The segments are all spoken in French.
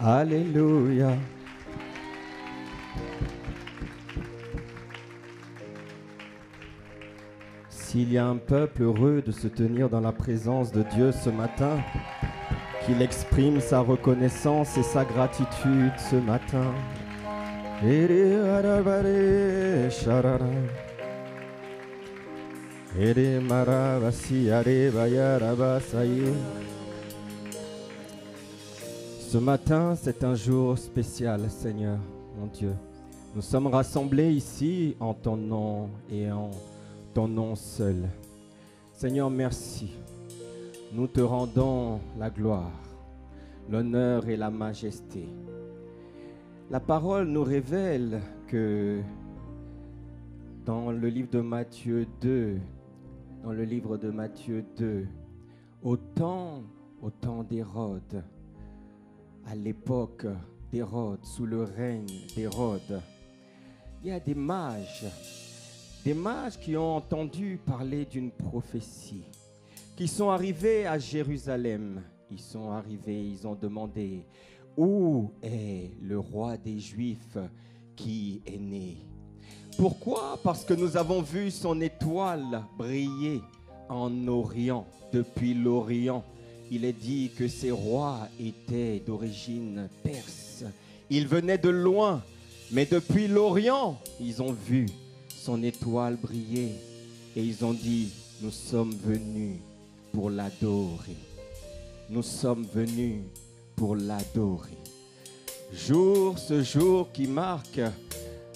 Alléluia. S'il y a un peuple heureux de se tenir dans la présence de Dieu ce matin, qu'il exprime sa reconnaissance et sa gratitude ce matin. Ce matin, c'est un jour spécial, Seigneur, mon Dieu. Nous sommes rassemblés ici en ton nom et en ton nom seul. Seigneur, merci. Nous te rendons la gloire, l'honneur et la majesté. La parole nous révèle que dans le livre de Matthieu 2, au temps d'Hérode, à l'époque d'Hérode, sous le règne d'Hérode, il y a des mages qui ont entendu parler d'une prophétie, qui sont arrivés à Jérusalem. Ils sont arrivés, ils ont demandé, où est le roi des Juifs qui est né? Pourquoi? Parce que nous avons vu son étoile briller en Orient, depuis l'Orient. Il est dit que ces rois étaient d'origine perse. Ils venaient de loin, mais depuis l'Orient, ils ont vu son étoile briller. Et ils ont dit, nous sommes venus pour l'adorer. Nous sommes venus pour l'adorer. Ce jour qui marque,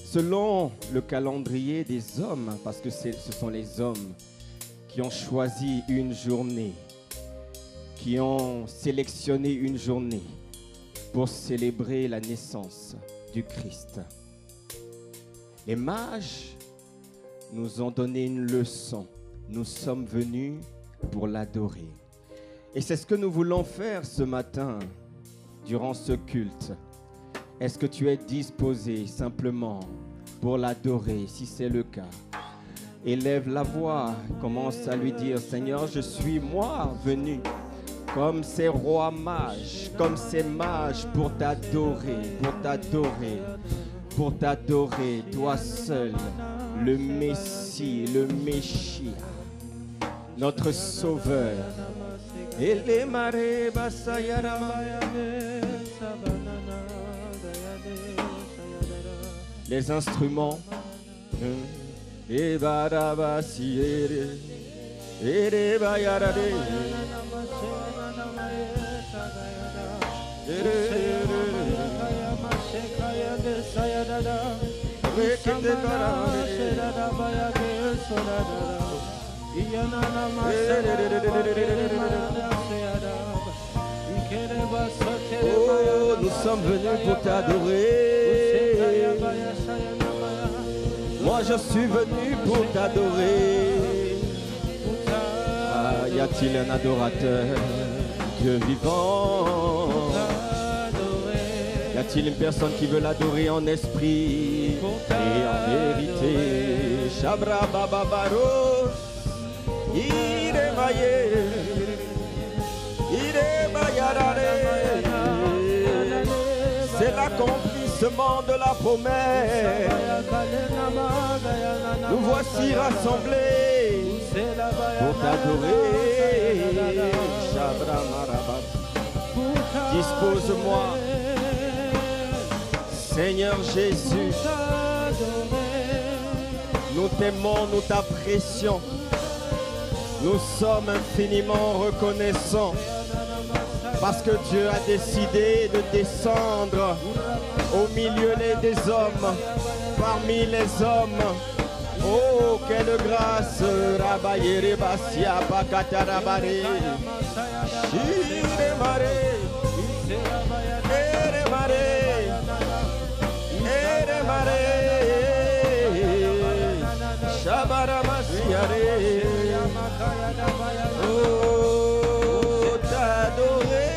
selon le calendrier des hommes, parce que ce sont les hommes qui ont choisi une journée, qui ont sélectionné une journée pour célébrer la naissance du Christ. Les mages nous ont donné une leçon. Nous sommes venus pour l'adorer. Et c'est ce que nous voulons faire ce matin, durant ce culte. Est-ce que tu es disposé simplement pour l'adorer? Si c'est le cas, élève la voix, commence à lui dire, Seigneur, je suis moi venu, comme ces rois mages, comme ces mages, pour t'adorer, toi seul, le Messie, le Messie, notre Sauveur. Les instruments. Oh, nous sommes venus pour t'adorer. Moi je suis venu pour t'adorer. Ah, y a-t-il un adorateur, Dieu vivant? Y a-t-il une personne qui veut l'adorer en esprit et en vérité? Shabra Baba Baros, c'est l'accomplissement de la promesse. Nous voici rassemblés pour t'adorer. Shabra Maraba. Dispose-moi, Seigneur Jésus. Nous t'aimons, nous t'apprécions. Nous sommes infiniment reconnaissants parce que Dieu a décidé de descendre au milieu des hommes, parmi les hommes. Oh, quelle grâce! Rabayere Basia Pakatarabare, Shiremare, Eremare, Eremare, Shabaramasiare. Oh, t'adorer,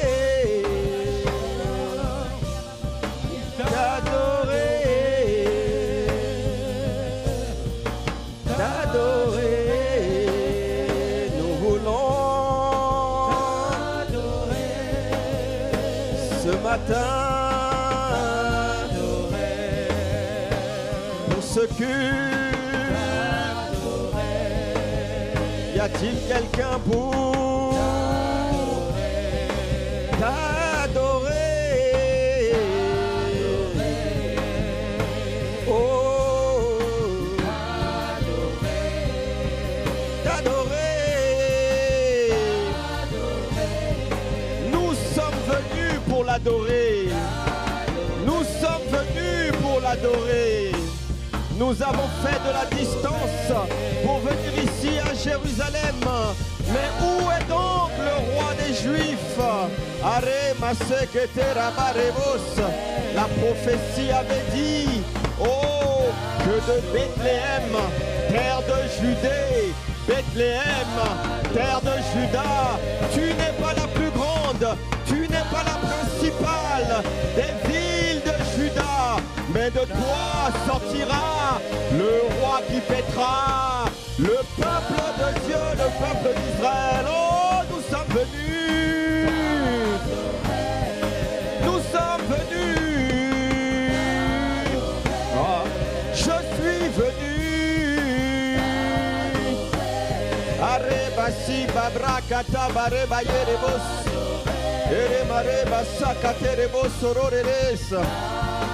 t'adorer, t'adorer. Nous voulons t'adorer, Pour ce culte, y a-t-il quelqu'un pour t'adorer? Oh, t'adorer. Nous sommes venus pour l'adorer. Nous sommes venus pour l'adorer. Nous avons fait de la distance pour venir ici à Jérusalem. Mais où est donc le roi des Juifs? La prophétie avait dit, oh, que de Bethléem, terre de Judée, Bethléem, terre de Juda, tu n'es pas la plus grande, tu n'es pas la principale des villes de Juda, mais de toi sortira le roi qui paîtra le peuple de Dieu, le peuple d'Israël. Oh, nous sommes venus, nous sommes venus. Oh, je suis venu. Arebasi babrakata barebayerebos.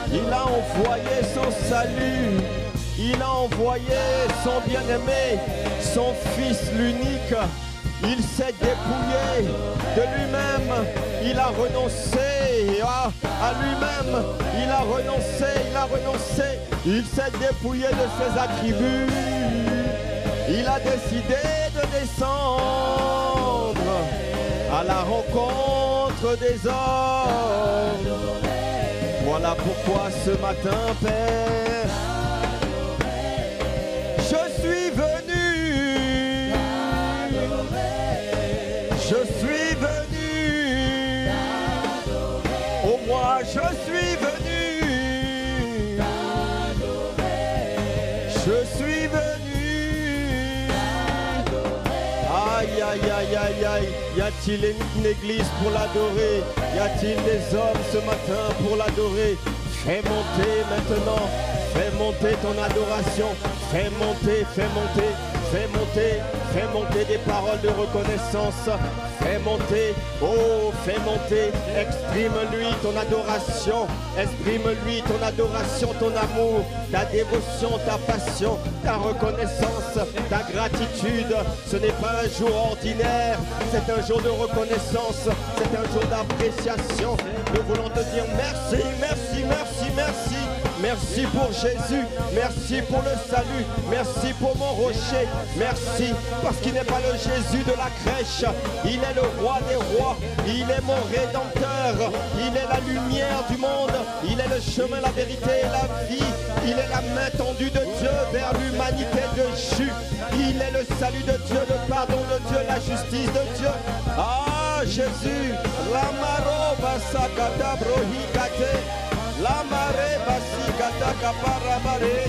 Il a envoyé son salut, il a envoyé son bien-aimé, son fils l'unique. Il s'est dépouillé de lui-même, il a renoncé à lui-même, il a renoncé, il s'est dépouillé de ses attributs. Il a décidé de descendre à la rencontre des hommes. Voilà pourquoi ce matin, Père, je suis venu. Je suis venu. Oh, moi, je suis venu. Je suis venu. Aïe, aïe, aïe, aïe, aïe. Y a-t-il une église pour l'adorer? Y a-t-il des hommes ce matin pour l'adorer? Fais monter maintenant. Fais monter ton adoration. Fais monter, fais monter, fais monter, fais monter des paroles de reconnaissance. Fais monter, oh, fais monter. Exprime-lui ton adoration. Exprime-lui ton adoration, ton amour, ta dévotion, ta passion, ta reconnaissance, ta gratitude. Ce n'est pas un jour ordinaire, c'est un jour de reconnaissance, c'est un jour d'appréciation. Nous voulons te dire merci, merci, merci, merci. Merci pour Jésus, merci pour le salut, merci pour mon rocher, merci parce qu'il n'est pas le Jésus de la crèche, il est le roi des rois, il est mon rédempteur, il est la lumière du monde, il est le chemin, la vérité et la vie, il est la main tendue de Dieu vers l'humanité de Jésus, il est le salut de Dieu, le pardon de Dieu, la justice de Dieu. Ah Jésus, la maroba sakata brohikate. La marée basikata kaparamare.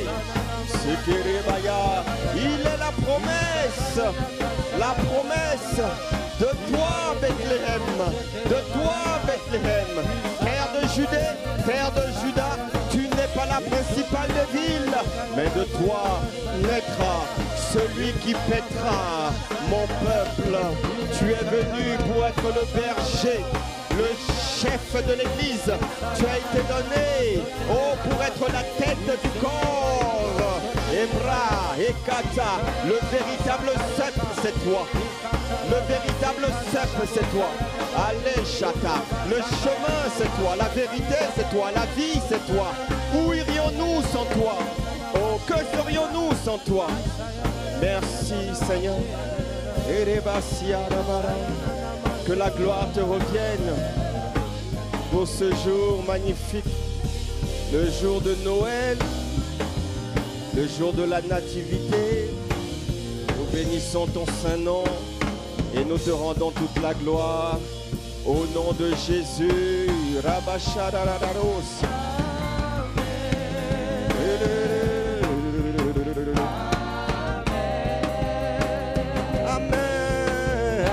Sekerebaya. Il est la promesse de toi Bethléem, de toi Bethléem, terre de Judée, terre de Juda. Tu n'es pas la principale des villes, mais de toi naîtra celui qui paîtra mon peuple. Tu es venu pour être le berger, le chef de l'église. Tu as été donné, oh, pour être la tête du corps. Ebra, Ekata, le véritable cep, c'est toi. Le véritable cep, c'est toi. Allez, Chata, le chemin, c'est toi. La vérité, c'est toi. La vie, c'est toi. Où irions-nous sans toi? Oh, que ferions-nous sans toi? Merci, Seigneur. Que la gloire te revienne pour ce jour magnifique, le jour de Noël, le jour de la nativité. Nous bénissons ton saint nom et nous te rendons toute la gloire au nom de Jésus. Rabashadararos. Amen.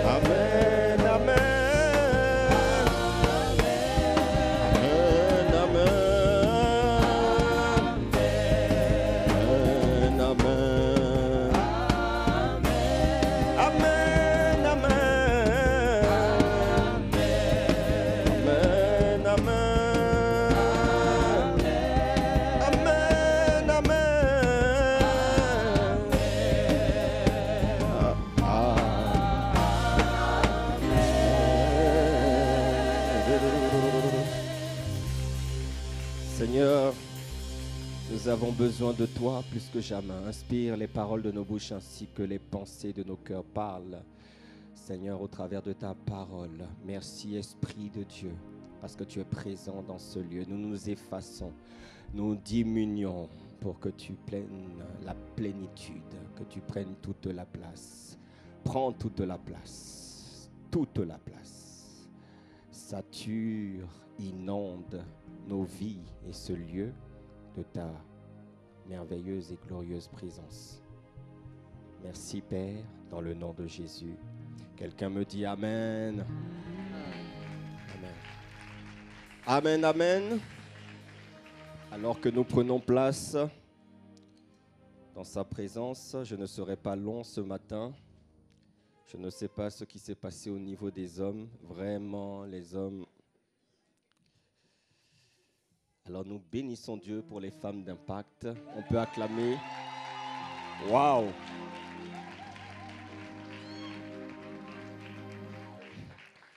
Amen. Amen. Seigneur, nous avons besoin de toi plus que jamais. Inspire les paroles de nos bouches ainsi que les pensées de nos cœurs. Parle, Seigneur, au travers de ta parole. Merci, Esprit de Dieu, parce que tu es présent dans ce lieu. Nous nous effaçons, nous diminuons pour que tu prennes la plénitude, que tu prennes toute la place. Prends toute la place, toute la place. Sature, inonde nos vies et ce lieu de ta merveilleuse et glorieuse présence. Merci Père, dans le nom de Jésus. Quelqu'un me dit Amen. Amen. Amen, Amen. Alors que nous prenons place dans sa présence, je ne serai pas long ce matin. Je ne sais pas ce qui s'est passé au niveau des hommes. Vraiment, les hommes. Alors nous bénissons Dieu pour les femmes d'impact. On peut acclamer. Waouh!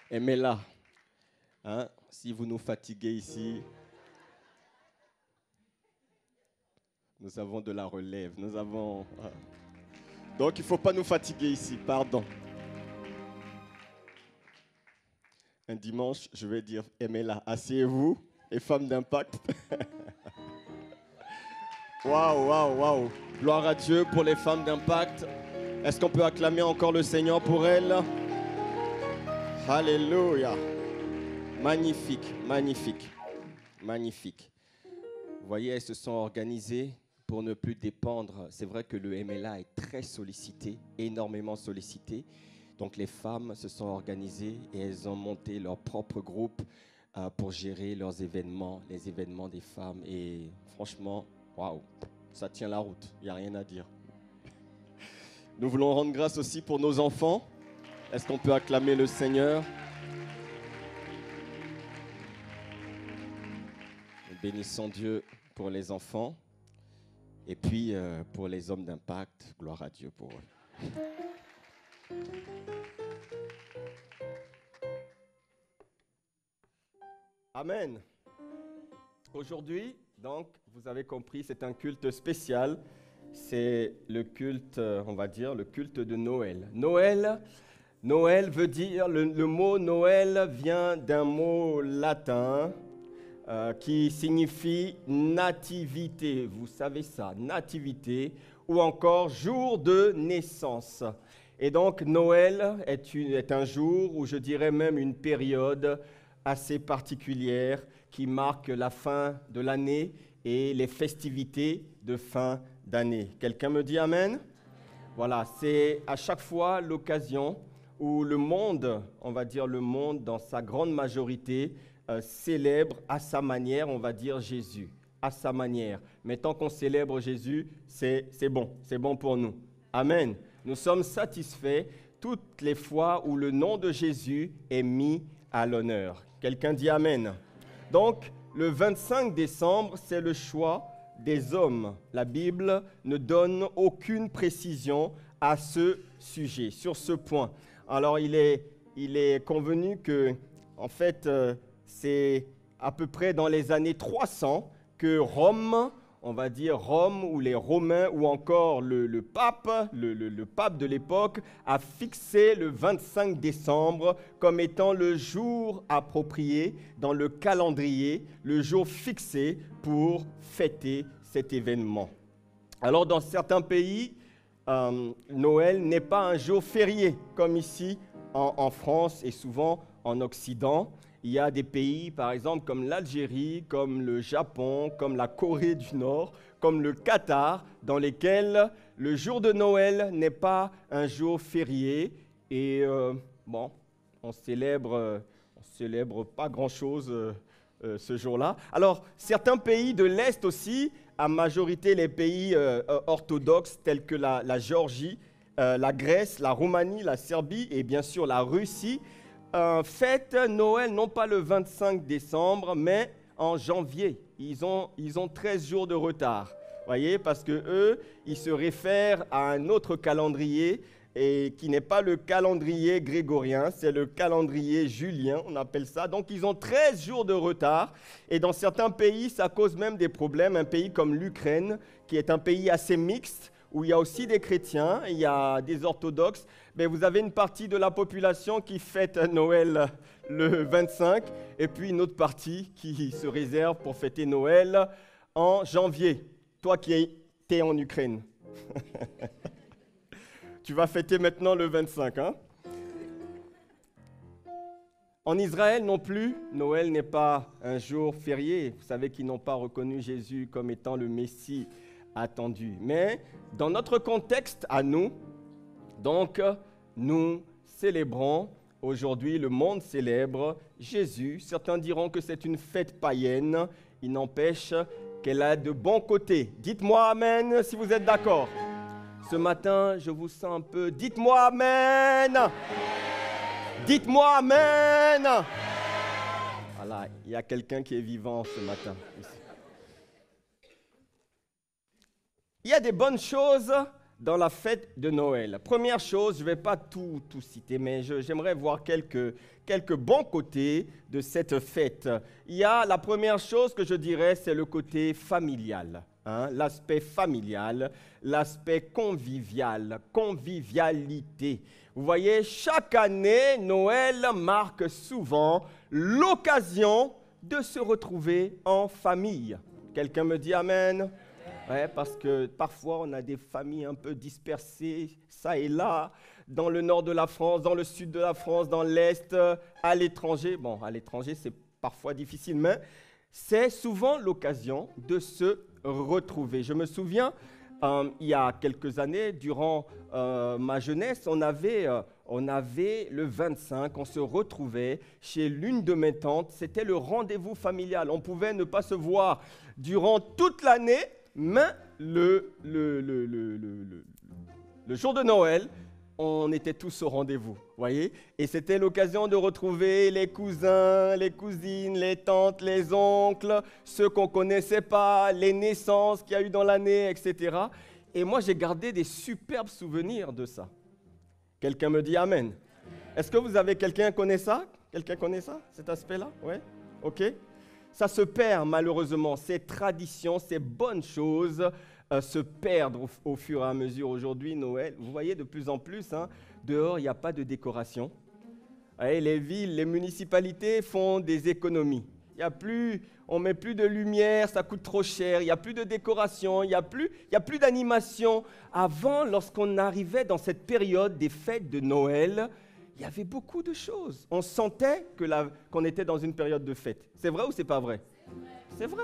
Aimez-la. Hein? Si vous nous fatiguez ici, nous avons de la relève. Nous avons. Donc il ne faut pas nous fatiguer ici. Pardon. Un dimanche, je vais dire aimez-la. Asseyez-vous. Et femmes d'impact. Waouh, waouh, waouh. Gloire à Dieu pour les femmes d'impact. Est-ce qu'on peut acclamer encore le Seigneur pour elles? Alléluia. Magnifique, magnifique, magnifique. Vous voyez, elles se sont organisées pour ne plus dépendre. C'est vrai que le MLA est très sollicité, énormément sollicité. Donc les femmes se sont organisées et elles ont monté leur propre groupe pour gérer leurs événements, les événements des femmes. Et franchement, waouh, ça tient la route, il n'y a rien à dire. Nous voulons rendre grâce aussi pour nos enfants. Est-ce qu'on peut acclamer le Seigneur? Nous bénissons Dieu pour les enfants. Et puis, pour les hommes d'impact, gloire à Dieu pour eux. Amen. Aujourd'hui, donc, vous avez compris, c'est un culte spécial. C'est le culte, on va dire, le culte de Noël. Noël veut dire, le mot Noël vient d'un mot latin qui signifie nativité. Vous savez ça, nativité, ou encore jour de naissance. Et donc, Noël est un jour, ou je dirais même une période assez particulière qui marque la fin de l'année et les festivités de fin d'année. Quelqu'un me dit Amen? Voilà, c'est à chaque fois l'occasion où le monde, on va dire le monde dans sa grande majorité, célèbre à sa manière, on va dire Jésus, à sa manière. Mais tant qu'on célèbre Jésus, c'est bon pour nous. Amen. Nous sommes satisfaits toutes les fois où le nom de Jésus est mis à l'honneur. Quelqu'un dit Amen. Donc, le 25 décembre, c'est le choix des hommes. La Bible ne donne aucune précision à ce sujet, sur ce point. Alors, il est convenu que, en fait, c'est à peu près dans les années 300 que Rome, on va dire Rome ou les Romains ou encore le pape de l'époque a fixé le 25 décembre comme étant le jour approprié dans le calendrier, le jour fixé pour fêter cet événement. Alors dans certains pays, Noël n'est pas un jour férié comme ici en France et souvent en Occident. Il y a des pays, par exemple, comme l'Algérie, comme le Japon, comme la Corée du Nord, comme le Qatar, dans lesquels le jour de Noël n'est pas un jour férié. Et on célèbre pas grand-chose ce jour-là. Alors, certains pays de l'Est aussi, à majorité les pays orthodoxes tels que la Géorgie, la Grèce, la Roumanie, la Serbie et bien sûr la Russie, fêtent Noël non pas le 25 décembre, mais en janvier. Ils ont 13 jours de retard, voyez, parce que eux, ils se réfèrent à un autre calendrier et qui n'est pas le calendrier grégorien, c'est le calendrier julien, on appelle ça. Donc, ils ont 13 jours de retard. Et dans certains pays, ça cause même des problèmes. Un pays comme l'Ukraine, qui est un pays assez mixte, où il y a aussi des chrétiens, il y a des orthodoxes. Mais vous avez une partie de la population qui fête Noël le 25, et puis une autre partie qui se réserve pour fêter Noël en janvier. Toi qui es en Ukraine. Tu vas fêter maintenant le 25, hein? En Israël non plus, Noël n'est pas un jour férié. Vous savez qu'ils n'ont pas reconnu Jésus comme étant le Messie attendu. Mais dans notre contexte à nous, donc, nous célébrons aujourd'hui, le monde célèbre Jésus. Certains diront que c'est une fête païenne. Il n'empêche qu'elle a de bons côtés. Dites-moi Amen si vous êtes d'accord. Ce matin, je vous sens un peu. Dites-moi Amen. Dites-moi Amen. Voilà, il y a quelqu'un qui est vivant ce matin. Ici. Il y a des bonnes choses dans la fête de Noël. Première chose, je ne vais pas tout citer, mais j'aimerais voir quelques bons côtés de cette fête. Il y a la première chose que je dirais, c'est le côté familial. Hein, l'aspect familial, l'aspect convivial, convivialité. Vous voyez, chaque année, Noël marque souvent l'occasion de se retrouver en famille. Quelqu'un me dit Amen? Ouais, parce que parfois, on a des familles un peu dispersées, ça et là, dans le nord de la France, dans le sud de la France, dans l'est, à l'étranger. Bon, à l'étranger, c'est parfois difficile, mais c'est souvent l'occasion de se retrouver. Je me souviens, il y a quelques années, durant ma jeunesse, on avait le 25, on se retrouvait chez l'une de mes tantes. C'était le rendez-vous familial. On pouvait ne pas se voir durant toute l'année, mais le jour de Noël, on était tous au rendez-vous, voyez. Et c'était l'occasion de retrouver les cousins, les cousines, les tantes, les oncles, ceux qu'on ne connaissait pas, les naissances qu'il y a eu dans l'année, etc. Et moi, j'ai gardé des superbes souvenirs de ça. Quelqu'un me dit Amen. Est-ce que vous avez quelqu'un qui connaît ça? Quelqu'un connaît ça, cet aspect-là? Oui? OK. Ça se perd malheureusement. Ces traditions, ces bonnes choses se perdent au fur et à mesure. Aujourd'hui, Noël, vous voyez de plus en plus, hein, dehors, il n'y a pas de décoration. Et les villes, les municipalités font des économies. On ne met plus de lumière, ça coûte trop cher, il n'y a plus de décoration, il n'y a plus d'animation. Avant, lorsqu'on arrivait dans cette période des fêtes de Noël, il y avait beaucoup de choses. On sentait qu'on était dans une période de fête. C'est vrai ou c'est pas vrai? C'est vrai.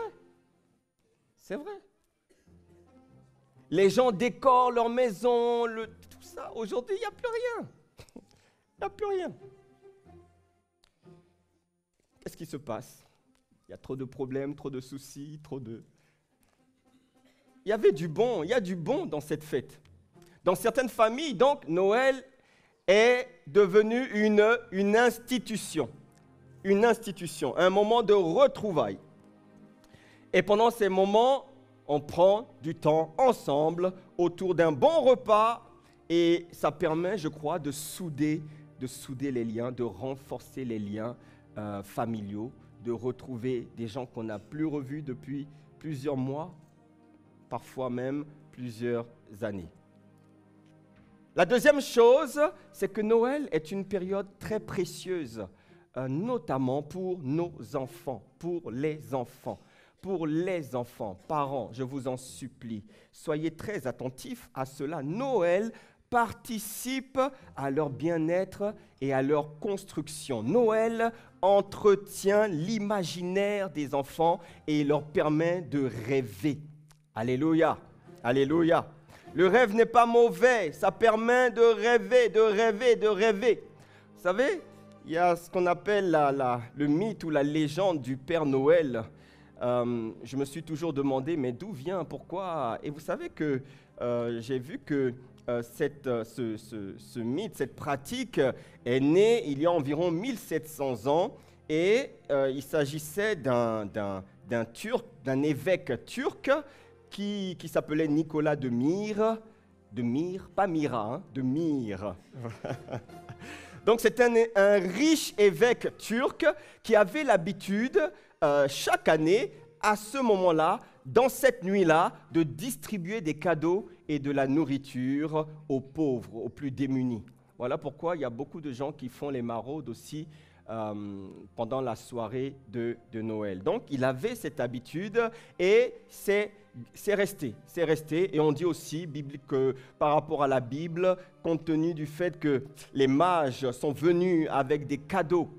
C'est vrai. Les gens décorent leur maison, tout ça. Aujourd'hui, il n'y a plus rien. Il n'y a plus rien. Qu'est-ce qui se passe? Il y a trop de problèmes, trop de soucis, Il y avait du bon, il y a du bon dans cette fête. Dans certaines familles, donc, Noël est devenu une institution. Une institution, un moment de retrouvailles. Et pendant ces moments, on prend du temps ensemble autour d'un bon repas et ça permet, je crois, de souder les liens, de renforcer les liens familiaux, de retrouver des gens qu'on n'a plus revus depuis plusieurs mois, parfois même plusieurs années. La deuxième chose, c'est que Noël est une période très précieuse, notamment pour nos enfants, pour les enfants. Pour les enfants, parents, je vous en supplie, soyez très attentifs à cela. Noël participe à leur bien-être et à leur construction. Noël entretient l'imaginaire des enfants et leur permet de rêver. Alléluia, alléluia. Le rêve n'est pas mauvais, ça permet de rêver, de rêver, de rêver. Vous savez, il y a ce qu'on appelle le mythe ou la légende du Père Noël. Je me suis toujours demandé, mais d'où vient, pourquoi? Et vous savez que j'ai vu que ce mythe, cette pratique est née il y a environ 1700 ans et il s'agissait d'un évêque turc qui s'appelait Nicolas de Myre de myrrhe, pas myrrha, hein, de myrrhe. Donc c'est un riche évêque turc qui avait l'habitude, chaque année, à ce moment-là, dans cette nuit-là, de distribuer des cadeaux et de la nourriture aux pauvres, aux plus démunis. Voilà pourquoi il y a beaucoup de gens qui font les maraudes aussi pendant la soirée de Noël. Donc il avait cette habitude et c'est resté. Et on dit aussi que par rapport à la Bible, compte tenu du fait que les mages sont venus avec des cadeaux,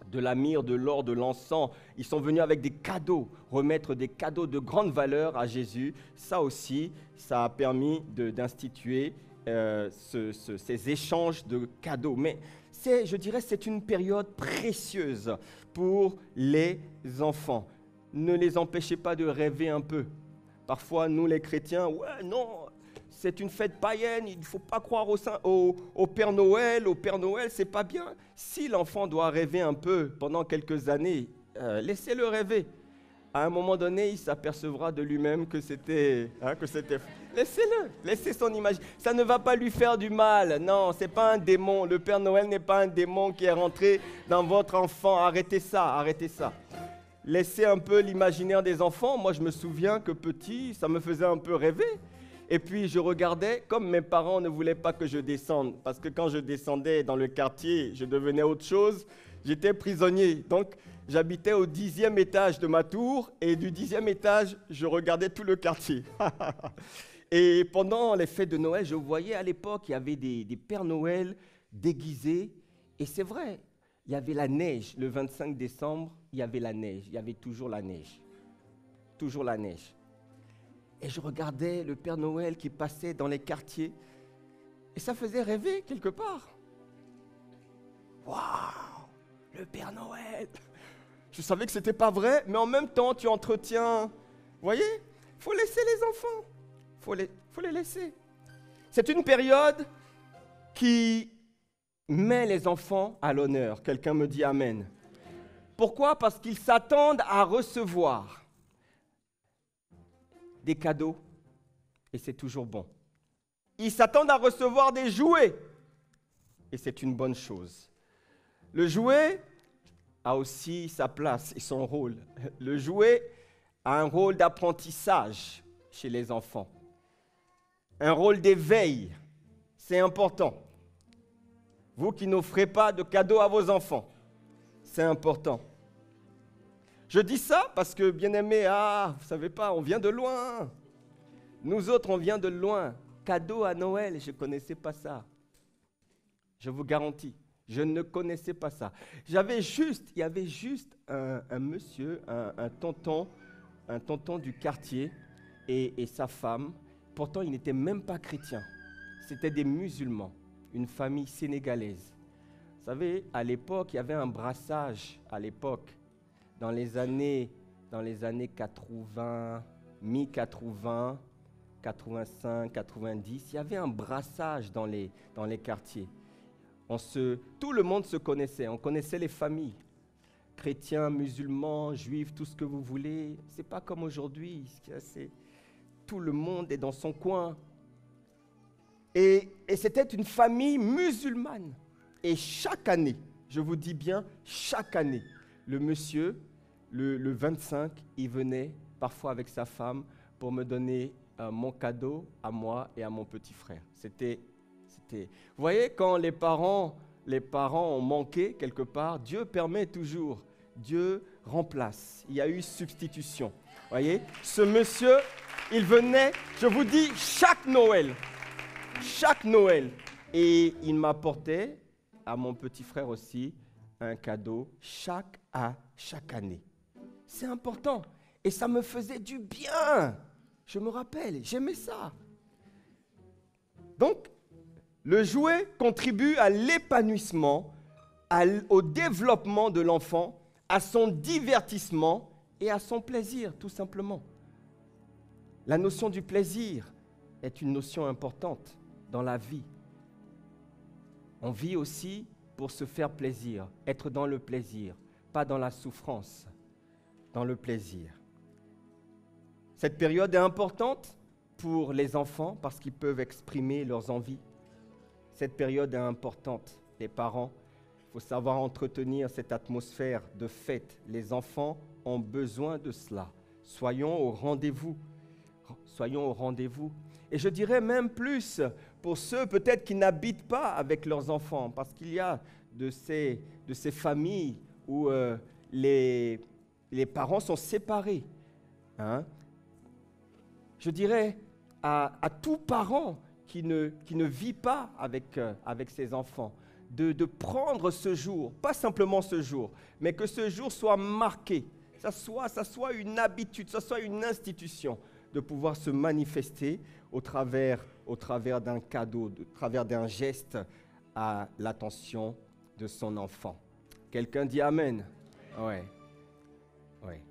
de la myrrhe, de l'or, de l'encens, ils sont venus avec des cadeaux, remettre des cadeaux de grande valeur à Jésus. Ça aussi, ça a permis d'instituer ces échanges de cadeaux. Mais je dirais, c'est une période précieuse pour les enfants. Ne les empêchez pas de rêver un peu. Parfois, nous les chrétiens, ouais, non, c'est une fête païenne, il ne faut pas croire au Père Noël. Au Père Noël, c'est pas bien. Si l'enfant doit rêver un peu pendant quelques années, laissez-le rêver. À un moment donné, il s'apercevra de lui-même que c'était... Laissez-le, laissez son image. Ça ne va pas lui faire du mal. Non, ce n'est pas un démon. Le Père Noël n'est pas un démon qui est rentré dans votre enfant. Arrêtez ça, arrêtez ça. Laissez un peu l'imaginaire des enfants. Moi, je me souviens que petit, ça me faisait un peu rêver. Et puis, je regardais, comme mes parents ne voulaient pas que je descende, parce que quand je descendais dans le quartier, je devenais autre chose, j'étais prisonnier. Donc, j'habitais au 10e étage de ma tour, et du 10e étage, je regardais tout le quartier. Et pendant les fêtes de Noël, je voyais à l'époque, il y avait des Pères Noël déguisés, et c'est vrai, il y avait la neige. Le 25 décembre, il y avait la neige, il y avait toujours la neige. Toujours la neige. Et je regardais le Père Noël qui passait dans les quartiers. Et ça faisait rêver quelque part. Waouh, le Père Noël. Je savais que ce n'était pas vrai, mais en même temps, tu entretiens. Vous voyez, il faut laisser les enfants. Il faut les laisser. C'est une période qui met les enfants à l'honneur. Quelqu'un me dit Amen. Pourquoi? Parce qu'ils s'attendent à recevoir des cadeaux, et c'est toujours bon. Ils s'attendent à recevoir des jouets, et c'est une bonne chose. Le jouet a aussi sa place et son rôle. Le jouet a un rôle d'apprentissage chez les enfants, un rôle d'éveil, c'est important. Vous qui n'offrez pas de cadeaux à vos enfants, c'est important. Je dis ça parce que, bien-aimés, vous ne savez pas, on vient de loin. Nous autres, on vient de loin. Cadeau à Noël, je ne connaissais pas ça. Je vous garantis, je ne connaissais pas ça. Il y avait juste un monsieur, un tonton du quartier et sa femme. Pourtant, ils n'étaient même pas chrétiens. C'était des musulmans, une famille sénégalaise. Vous savez, à l'époque, il y avait un brassage, à l'époque. Dans les années 80, mi-80, 85, 90, il y avait un brassage dans les quartiers. Tout le monde se connaissait, on connaissait les familles. Chrétiens, musulmans, juifs, tout ce que vous voulez. Ce n'est pas comme aujourd'hui, tout le monde est dans son coin. Et c'était une famille musulmane. Et chaque année, je vous dis bien, chaque année, le monsieur, le 25, il venait parfois avec sa femme pour me donner mon cadeau à moi et à mon petit frère. Vous voyez, quand les parents ont manqué quelque part, Dieu permet toujours, Dieu remplace. Il y a eu substitution. Vous voyez, ce monsieur, il venait, je vous dis, chaque Noël, et il m'apportait, à mon petit frère aussi, un cadeau chaque année. C'est important. Et ça me faisait du bien. Je me rappelle, j'aimais ça. Donc, le jouet contribue à l'épanouissement, au développement de l'enfant, à son divertissement et à son plaisir, tout simplement. La notion du plaisir est une notion importante dans la vie. On vit aussi pour se faire plaisir, être dans le plaisir, pas dans la souffrance, dans le plaisir. Cette période est importante pour les enfants parce qu'ils peuvent exprimer leurs envies. Cette période est importante. Les parents, il faut savoir entretenir cette atmosphère de fête. Les enfants ont besoin de cela. Soyons au rendez-vous. Soyons au rendez-vous. Et je dirais même plus pour ceux peut-être qui n'habitent pas avec leurs enfants, parce qu'il y a de ces familles où les parents sont séparés. Hein? Je dirais à tout parent qui ne vit pas avec ses enfants, de prendre ce jour, pas simplement ce jour, mais que ce jour soit marqué, ça soit une habitude, ça soit une institution, de pouvoir se manifester au travers d'un cadeau, au travers d'un geste à l'attention de son enfant. Quelqu'un dit Amen? Ouais. Ouais.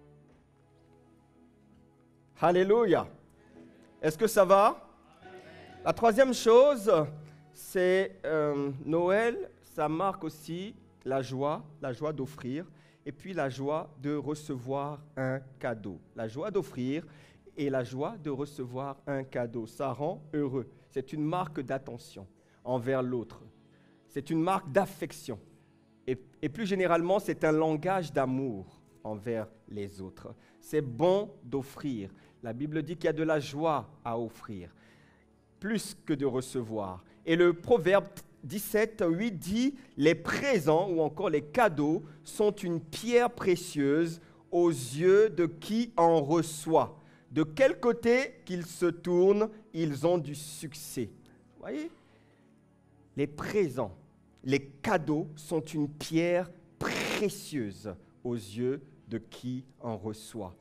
Alléluia. Est-ce que ça va? La troisième chose, c'est Noël, ça marque aussi la joie d'offrir et puis la joie de recevoir un cadeau. La joie d'offrir et la joie de recevoir un cadeau, ça rend heureux. C'est une marque d'attention envers l'autre. C'est une marque d'affection. Et plus généralement, c'est un langage d'amour envers les autres. C'est bon d'offrir. La Bible dit qu'il y a de la joie à offrir, plus que de recevoir. Et le Proverbe 17:8 dit « Les présents ou encore les cadeaux sont une pierre précieuse aux yeux de qui en reçoit. De quel côté qu'ils se tournent, ils ont du succès. » Vous voyez? Les présents, les cadeaux sont une pierre précieuse aux yeux de qui en reçoit.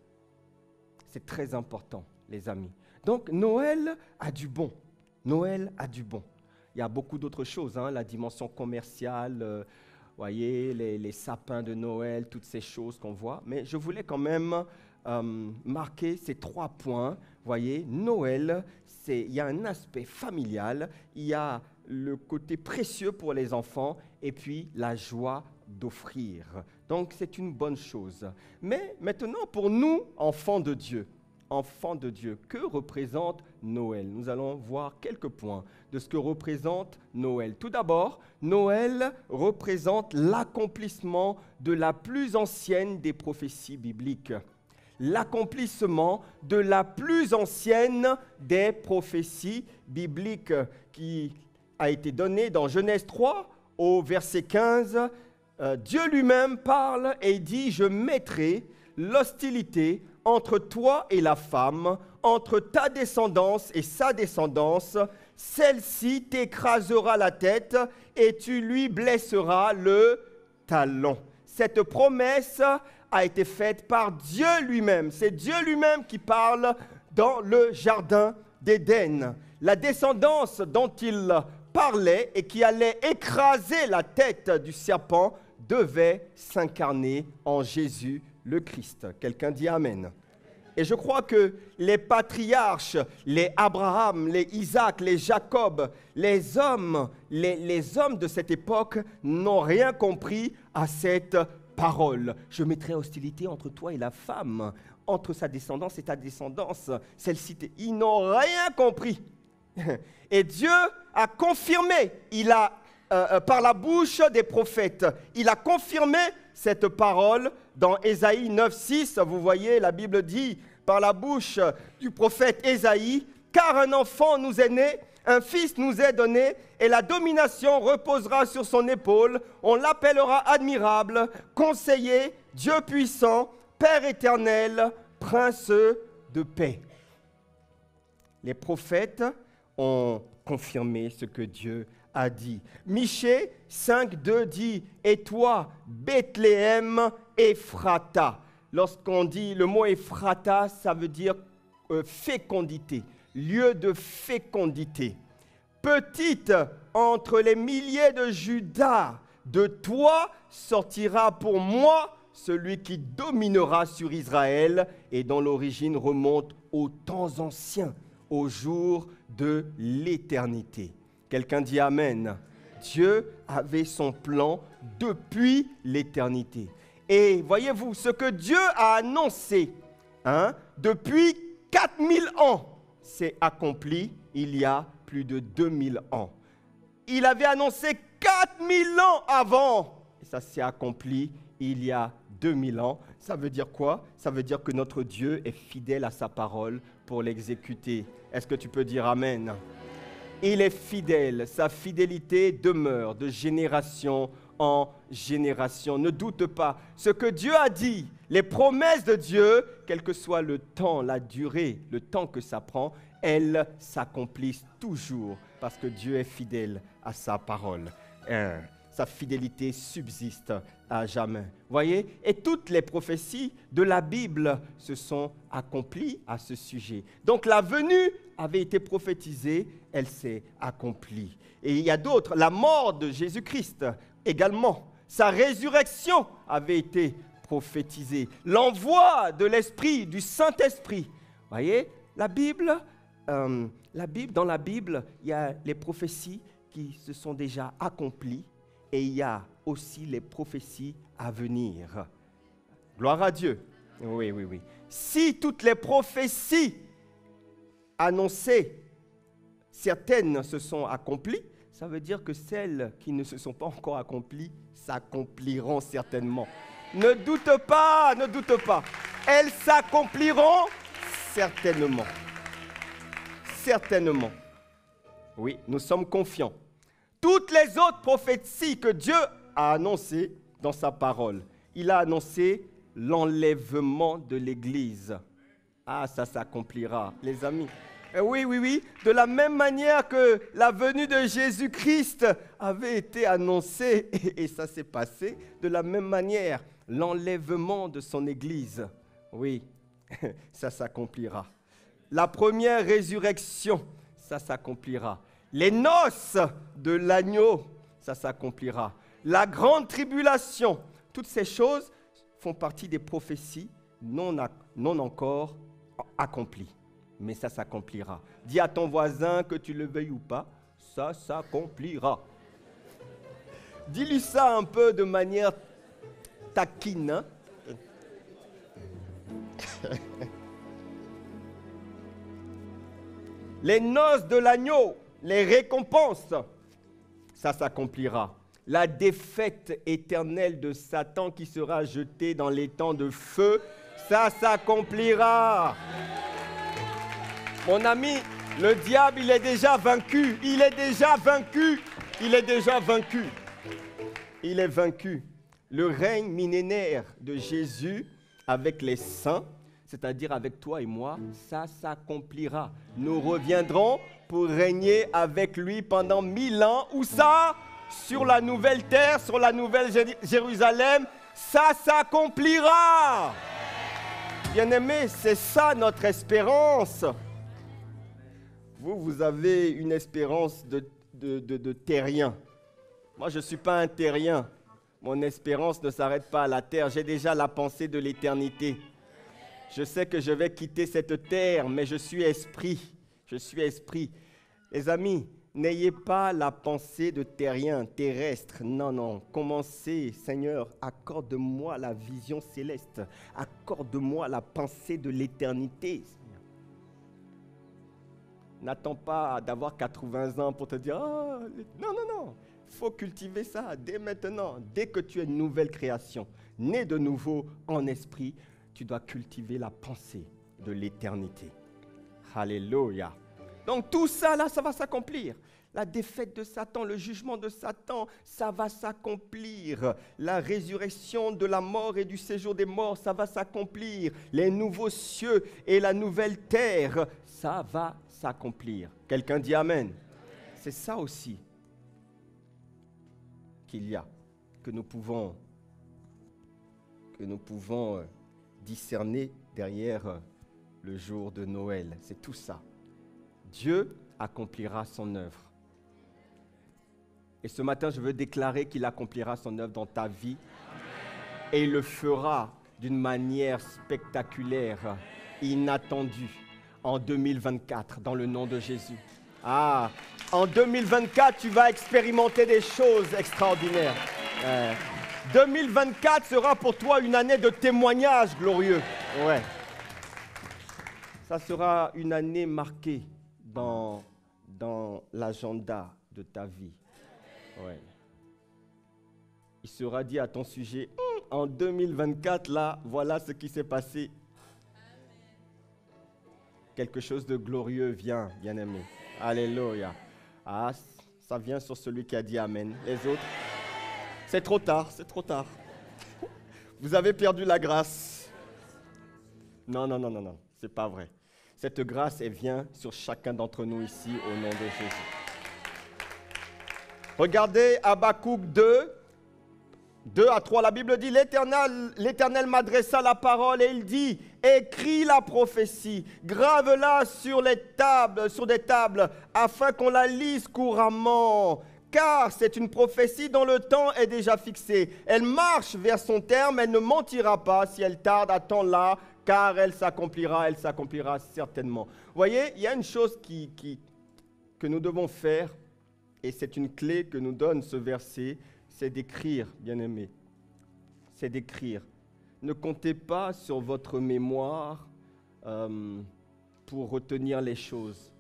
C'est très important, les amis. Donc, Noël a du bon. Noël a du bon. Il y a beaucoup d'autres choses, hein, la dimension commerciale, voyez, les sapins de Noël, toutes ces choses qu'on voit. Mais je voulais quand même marquer ces 3 points. Voyez, Noël, il y a un aspect familial, il y a le côté précieux pour les enfants et puis la joie d'offrir. Donc, c'est une bonne chose. Mais maintenant, pour nous, enfants de Dieu, que représente Noël? Nous allons voir quelques points de ce que représente Noël. Tout d'abord, Noël représente l'accomplissement de la plus ancienne des prophéties bibliques. L'accomplissement de la plus ancienne des prophéties bibliques qui a été donnée dans Genèse 3 au verset 15. Dieu lui-même parle et dit « Je mettrai l'hostilité entre toi et la femme, entre ta descendance et sa descendance. Celle-ci t'écrasera la tête et tu lui blesseras le talon. » Cette promesse a été faite par Dieu lui-même. C'est Dieu lui-même qui parle dans le jardin d'Éden. La descendance dont il parlait et qui allait écraser la tête du serpent devait s'incarner en Jésus le Christ. Quelqu'un dit Amen. Et je crois que les patriarches, les Abraham, les Isaac, les Jacob, les hommes de cette époque n'ont rien compris à cette parole. Je mettrai hostilité entre toi et la femme, entre sa descendance et ta descendance. Celle-ci, ils n'ont rien compris. Et Dieu a confirmé, par la bouche des prophètes, il a confirmé cette parole dans Ésaïe 9:6. Vous voyez, la Bible dit par la bouche du prophète Ésaïe, « Car un enfant nous est né, un fils nous est donné, et la domination reposera sur son épaule. On l'appellera admirable, conseiller, Dieu puissant, Père éternel, prince de paix. » Les prophètes ont confirmé ce que Dieu a dit. Michée 5:2 dit « Et toi, Bethléem, Ephrata ». Lorsqu'on dit le mot Ephrata, ça veut dire fécondité, lieu de fécondité. Petite entre les milliers de Juda, de toi sortira pour moi celui qui dominera sur Israël et dont l'origine remonte aux temps anciens, au jour de l'éternité. Quelqu'un dit Amen. Dieu avait son plan depuis l'éternité. Et voyez-vous, ce que Dieu a annoncé depuis 4000 ans, s'est accompli il y a plus de 2000 ans. Il avait annoncé 4000 ans avant. Et ça s'est accompli il y a 2000 ans. Ça veut dire quoi? Ça veut dire que notre Dieu est fidèle à sa parole pour l'exécuter. Est-ce que tu peux dire Amen? Il est fidèle. Sa fidélité demeure de génération en génération. Ne doute pas. Ce que Dieu a dit, les promesses de Dieu, quel que soit le temps, la durée, le temps que ça prend, elles s'accomplissent toujours parce que Dieu est fidèle à sa parole. Sa fidélité subsiste à jamais. Voyez? Et toutes les prophéties de la Bible se sont accomplies à ce sujet. Donc la venue avait été prophétisée, elle s'est accomplie. Et il y a d'autres. La mort de Jésus-Christ également. Sa résurrection avait été prophétisée. L'envoi de l'Esprit, du Saint-Esprit. Voyez? Dans la Bible, il y a les prophéties qui se sont déjà accomplies. Et il y a aussi les prophéties à venir. Gloire à Dieu. Oui. Si toutes les prophéties annoncées, certaines se sont accomplies, ça veut dire que celles qui ne se sont pas encore accomplies s'accompliront certainement. Ne doute pas. Elles s'accompliront certainement. Certainement. Oui, nous sommes confiants. Toutes les autres prophéties que Dieu a annoncées dans sa parole, il a annoncé l'enlèvement de l'Église. Ah, ça s'accomplira, les amis. Oui. De la même manière que la venue de Jésus-Christ avait été annoncée, et ça s'est passé, de la même manière, l'enlèvement de son Église. Oui, ça s'accomplira. La première résurrection, ça s'accomplira. Les noces de l'agneau, ça s'accomplira. La grande tribulation, toutes ces choses font partie des prophéties non encore accomplies. Mais ça s'accomplira. Dis à ton voisin, que tu le veuilles ou pas, ça s'accomplira. Dis-lui ça un peu de manière taquine. Hein? Les noces de l'agneau, les récompenses, ça s'accomplira. La défaite éternelle de Satan qui sera jeté dans les temps de feu, ça s'accomplira. Mon ami, le diable, il est déjà vaincu. Il est vaincu. Le règne millénaire de Jésus avec les saints, c'est-à-dire avec toi et moi, ça s'accomplira. Nous reviendrons pour régner avec lui pendant 1000 ans. Où ça? Sur la nouvelle terre, sur la nouvelle Jérusalem, ça s'accomplira. Bien-aimés, c'est ça notre espérance. Vous avez une espérance de terrien. Moi, je ne suis pas un terrien. Mon espérance ne s'arrête pas à la terre. J'ai déjà la pensée de l'éternité. Je sais que je vais quitter cette terre, mais je suis esprit. Les amis, n'ayez pas la pensée de terrien, terrestre. Non. Commencez, Seigneur, accorde-moi la vision céleste. Accorde-moi la pensée de l'éternité. N'attends pas d'avoir 80 ans pour te dire « Ah, non. » Il faut cultiver ça dès maintenant. Dès que tu es une nouvelle création, né de nouveau en esprit, tu dois cultiver la pensée de l'éternité. Alléluia. Donc tout ça, là, ça va s'accomplir. La défaite de Satan, le jugement de Satan, ça va s'accomplir. La résurrection de la mort et du séjour des morts, ça va s'accomplir. Les nouveaux cieux et la nouvelle terre, ça va s'accomplir. Quelqu'un dit Amen. C'est ça aussi qu'il y a, que nous pouvons discerner derrière le jour de Noël. C'est tout ça. Dieu accomplira son œuvre. Et ce matin, je veux déclarer qu'il accomplira son œuvre dans ta vie. Et il le fera d'une manière spectaculaire, inattendue, en 2024, dans le nom de Jésus. Ah, en 2024, tu vas expérimenter des choses extraordinaires. 2024 sera pour toi une année de témoignage glorieux. Ouais. Ça sera une année marquée dans l'agenda de ta vie. Ouais. Il sera dit à ton sujet, en 2024, là, voilà ce qui s'est passé. Quelque chose de glorieux vient, bien-aimé. Alléluia. Ah, ça vient sur celui qui a dit Amen. Les autres, c'est trop tard, c'est trop tard. Vous avez perdu la grâce. Non, c'est pas vrai. Cette grâce, elle vient sur chacun d'entre nous ici, au nom de Jésus. Regardez Habakkuk 2, 2 à 3, la Bible dit, l'Éternel m'adressa la parole et il dit, écris la prophétie, grave-la sur des tables, afin qu'on la lise couramment. Car c'est une prophétie dont le temps est déjà fixé. Elle marche vers son terme, elle ne mentira pas. Si elle tarde, attends-la, car elle s'accomplira certainement. Vous voyez, il y a une chose que nous devons faire, et c'est une clé que nous donne ce verset, c'est d'écrire, bien-aimés. C'est d'écrire. Ne comptez pas sur votre mémoire pour retenir les choses.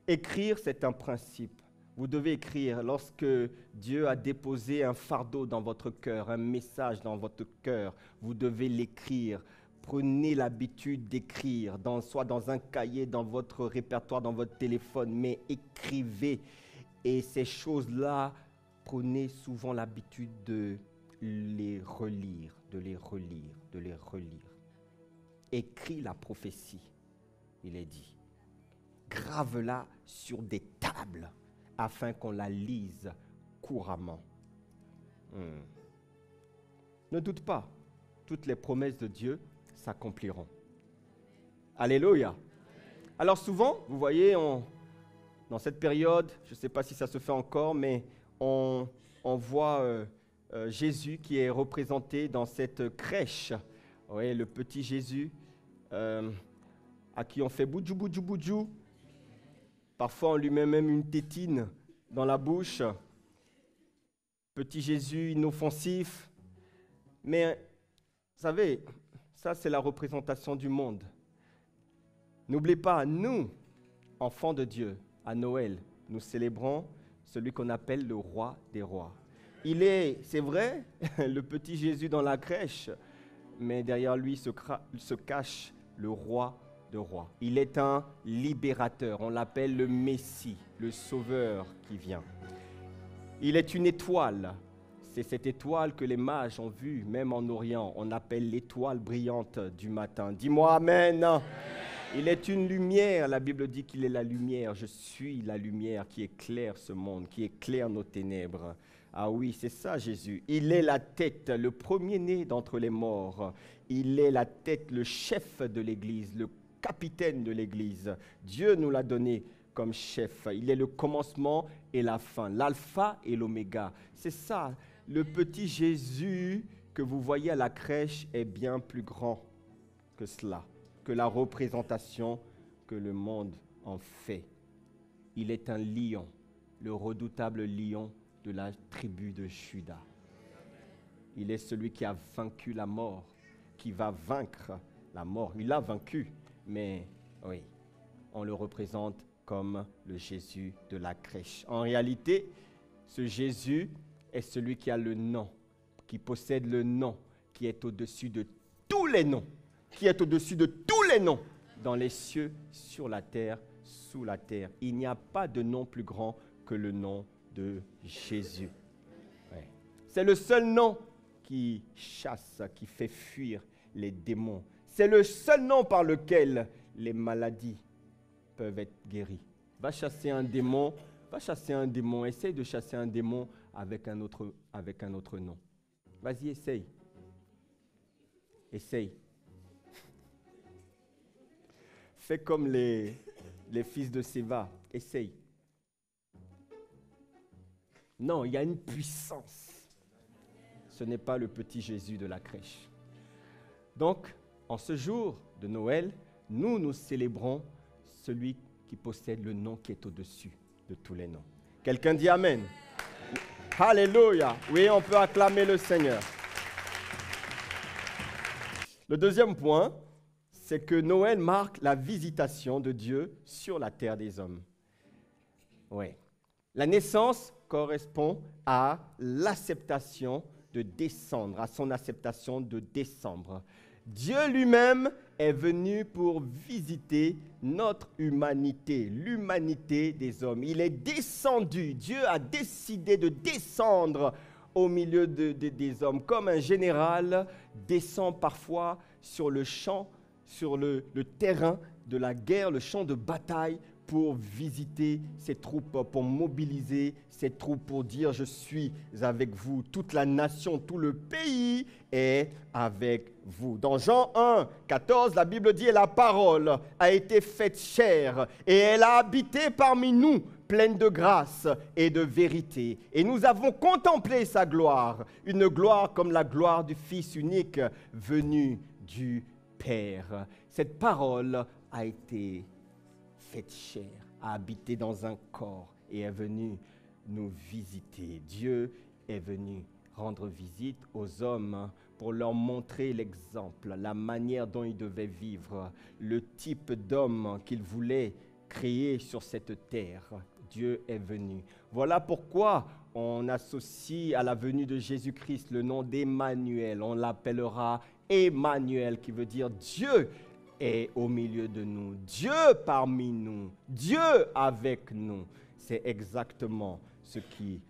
Écrire, c'est un principe. Vous devez écrire lorsque Dieu a déposé un fardeau dans votre cœur, un message dans votre cœur. Vous devez l'écrire. Prenez l'habitude d'écrire, soit dans un cahier, dans votre répertoire, dans votre téléphone, mais écrivez. Et ces choses-là, prenez souvent l'habitude de les relire, de les relire. Écris la prophétie, il est dit. Grave-la sur des tables, afin qu'on la lise couramment. Ne doute pas, toutes les promesses de Dieu s'accompliront. Alléluia. Alors souvent, vous voyez, dans cette période, je ne sais pas si ça se fait encore, mais on voit Jésus qui est représenté dans cette crèche. Oui, le petit Jésus à qui on fait boudjou, boudjou, boudjou. Parfois, on lui met même une tétine dans la bouche. Petit Jésus inoffensif. Mais, vous savez, ça, c'est la représentation du monde. N'oubliez pas, nous, enfants de Dieu, à Noël, nous célébrons celui qu'on appelle le roi des rois. Il est, c'est vrai, le petit Jésus dans la crèche, mais derrière lui se cache le roi de rois. Il est un libérateur, on l'appelle le Messie, le Sauveur qui vient. Il est une étoile, c'est cette étoile que les mages ont vue, même en Orient, on appelle l'étoile brillante du matin. Dis-moi Amen. Amen. Il est une lumière, la Bible dit qu'il est la lumière, je suis la lumière qui éclaire ce monde, qui éclaire nos ténèbres. Ah oui, c'est ça Jésus. Il est la tête, le premier-né d'entre les morts. Il est la tête, le chef de l'Église, le capitaine de l'Église. Dieu nous l'a donné comme chef. Il est le commencement et la fin, l'alpha et l'oméga. C'est ça, le petit Jésus que vous voyez à la crèche est bien plus grand que cela, que la représentation que le monde en fait. Il est un lion, le redoutable lion de la tribu de Juda. Il est celui qui a vaincu la mort, qui va vaincre la mort. Il l'a vaincu, mais oui, on le représente comme le Jésus de la crèche. En réalité, ce Jésus est celui qui a le nom, qui possède le nom, qui est au-dessus de tous les noms, qui est au-dessus de tous les noms, dans les cieux, sur la terre, sous la terre. Il n'y a pas de nom plus grand que le nom de Jésus. Ouais. C'est le seul nom qui chasse, qui fait fuir les démons. C'est le seul nom par lequel les maladies peuvent être guéries. Va chasser un démon, essaye de chasser un démon avec un autre nom. Vas-y, essaye. Essaye. Fais comme les fils de Séva. Essaye. Non, il y a une puissance. Ce n'est pas le petit Jésus de la crèche. Donc, en ce jour de Noël, nous célébrons celui qui possède le nom qui est au-dessus de tous les noms. Quelqu'un dit Amen. Alléluia. Oui, on peut acclamer le Seigneur. Le deuxième point, c'est que Noël marque la visitation de Dieu sur la terre des hommes. Oui. La naissance correspond à l'acceptation de descendre, à son acceptation de descendre. Dieu lui-même est venu pour visiter notre humanité, l'humanité des hommes. Il est descendu. Dieu a décidé de descendre au milieu des hommes, comme un général descend parfois sur le champ, sur le terrain de la guerre, le champ de bataille, pour visiter ses troupes, pour mobiliser ses troupes, pour dire « Je suis avec vous ». Toute la nation, tout le pays est avec vous. Dans Jean 1, 14, la Bible dit « Et la parole a été faite chair, et elle a habité parmi nous, pleine de grâce et de vérité. Et nous avons contemplé sa gloire, une gloire comme la gloire du Fils unique venu du Père. » Cette parole a été faite chair, a habité dans un corps et est venu nous visiter. Dieu est venu rendre visite aux hommes pour leur montrer l'exemple, la manière dont ils devaient vivre, le type d'homme qu'il voulait créer sur cette terre. Dieu est venu. Voilà pourquoi on associe à la venue de Jésus-Christ le nom d'Emmanuel. On l'appellera Emmanuel, qui veut dire Dieu est au milieu de nous, Dieu parmi nous, Dieu avec nous. C'est exactement ce qui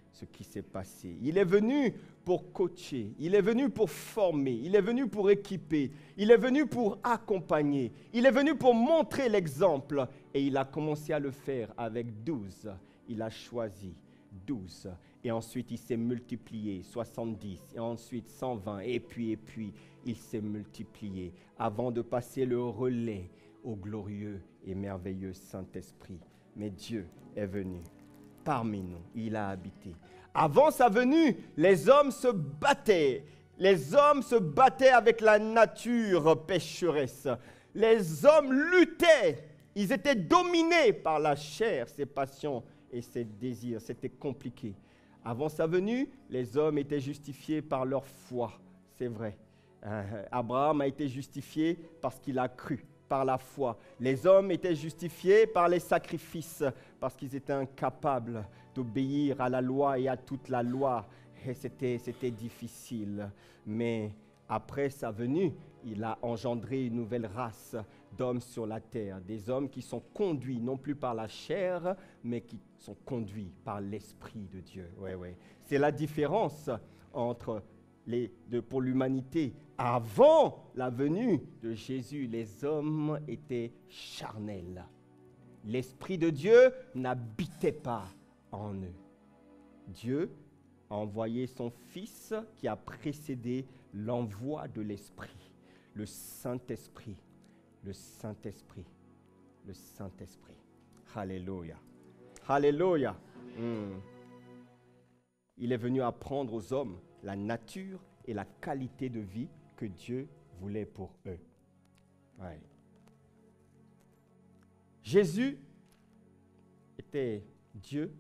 s'est passé. Il est venu pour coacher, il est venu pour former, il est venu pour équiper, il est venu pour accompagner, il est venu pour montrer l'exemple et il a commencé à le faire avec 12. Il a choisi 12 et ensuite il s'est multiplié, 70 et ensuite 120 et puis il s'est multiplié avant de passer le relais au glorieux et merveilleux Saint-Esprit. Mais Dieu est venu parmi nous, il a habité. Avant sa venue, les hommes se battaient. Les hommes se battaient avec la nature pécheresse. Les hommes luttaient. Ils étaient dominés par la chair, ses passions et ses désirs. C'était compliqué. Avant sa venue, les hommes étaient justifiés par leur foi. C'est vrai. Abraham a été justifié parce qu'il a cru, par la foi. Les hommes étaient justifiés par les sacrifices, parce qu'ils étaient incapables d'obéir à la loi et à toute la loi. Et c'était difficile. Mais après sa venue, il a engendré une nouvelle race d'hommes sur la terre. Des hommes qui sont conduits, non plus par la chair, mais qui sont conduits par l'Esprit de Dieu. Ouais. C'est la différence entre pour l'humanité. Avant la venue de Jésus, les hommes étaient charnels. L'Esprit de Dieu n'habitait pas en eux. Dieu a envoyé son Fils qui a précédé l'envoi de l'Esprit, le Saint-Esprit, le Saint-Esprit, le Saint-Esprit. Alléluia. Alléluia. Il est venu apprendre aux hommes la nature et la qualité de vie que Dieu voulait pour eux. Ouais. Jésus était Dieu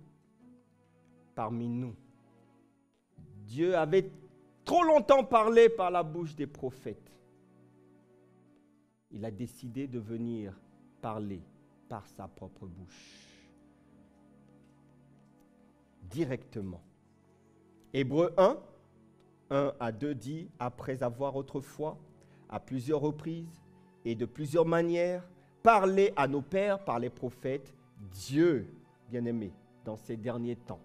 parmi nous. Dieu avait trop longtemps parlé par la bouche des prophètes. Il a décidé de venir parler par sa propre bouche, directement. Hébreux 1 à 2 dit, après avoir autrefois, à plusieurs reprises et de plusieurs manières, parlé à nos pères par les prophètes, Dieu, bien-aimé, dans ces derniers temps,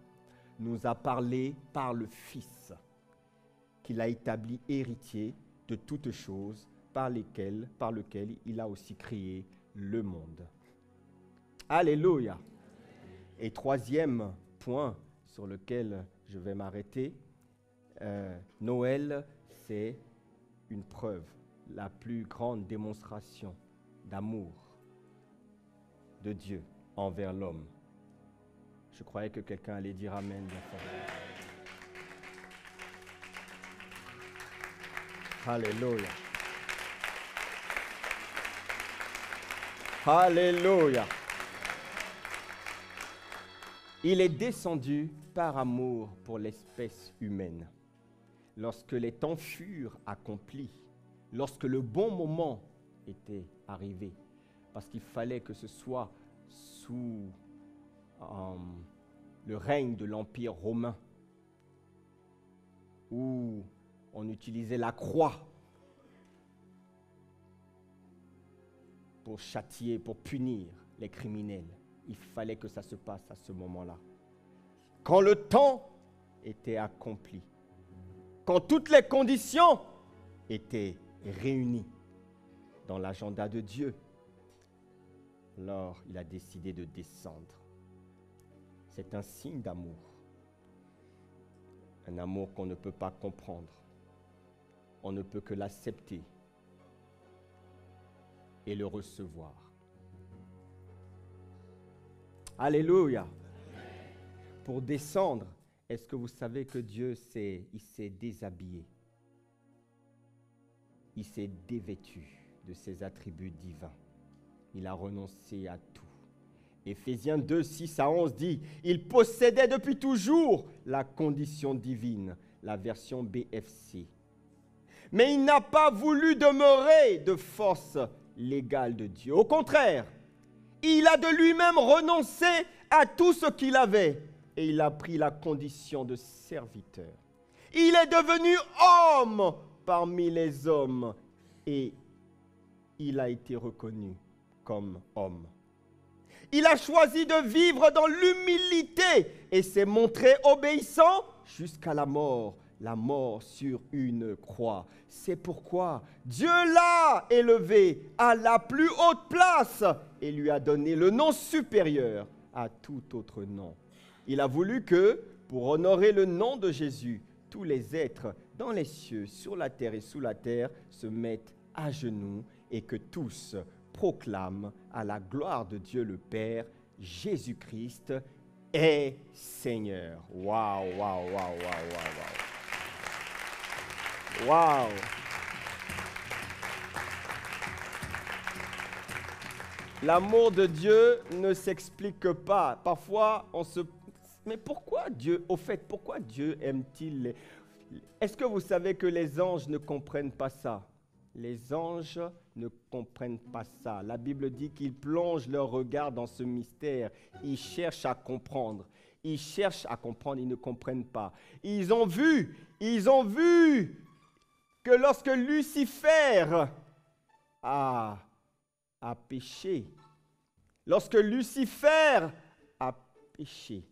nous a parlé par le Fils, qu'il a établi héritier de toutes choses, par lequel il a aussi créé le monde. Alléluia. Et troisième point sur lequel je vais m'arrêter, Noël, c'est une preuve, la plus grande démonstration d'amour de Dieu envers l'homme. Je croyais que quelqu'un allait dire Amen. Alléluia. Alléluia. Il est descendu par amour pour l'espèce humaine. Lorsque les temps furent accomplis, lorsque le bon moment était arrivé. Parce qu'il fallait que ce soit sous le règne de l'Empire romain, où on utilisait la croix pour châtier, pour punir les criminels. Il fallait que ça se passe à ce moment-là. Quand le temps était accompli, quand toutes les conditions étaient réunies dans l'agenda de Dieu, alors il a décidé de descendre. C'est un signe d'amour. Un amour qu'on ne peut pas comprendre. On ne peut que l'accepter et le recevoir. Alléluia. Pour descendre, est-ce que vous savez que Dieu s'est déshabillé? Il s'est dévêtu de ses attributs divins. Il a renoncé à tout. Éphésiens 2, 6 à 11 dit « Il possédait depuis toujours la condition divine », la version BFC. Mais il n'a pas voulu demeurer de force légale de Dieu. Au contraire, il a de lui-même renoncé à tout ce qu'il avait et il a pris la condition de serviteur. Il est devenu homme parmi les hommes et il a été reconnu comme homme. Il a choisi de vivre dans l'humilité et s'est montré obéissant jusqu'à la mort sur une croix. C'est pourquoi Dieu l'a élevé à la plus haute place et lui a donné le nom supérieur à tout autre nom. Il a voulu que, pour honorer le nom de Jésus, tous les êtres dans les cieux, sur la terre et sous la terre se mettent à genoux et que tous proclament à la gloire de Dieu le Père, Jésus-Christ est Seigneur. Waouh, waouh, waouh, waouh, waouh, waouh. Waouh. L'amour de Dieu ne s'explique pas. Parfois, on se... Mais pourquoi Dieu, au fait, pourquoi Dieu aime-t-il les... Est-ce que vous savez que les anges ne comprennent pas ça? Les anges ne comprennent pas ça. La Bible dit qu'ils plongent leur regard dans ce mystère. Ils cherchent à comprendre. Ils cherchent à comprendre, ils ne comprennent pas. Ils ont vu que lorsque Lucifer a péché, lorsque Lucifer a péché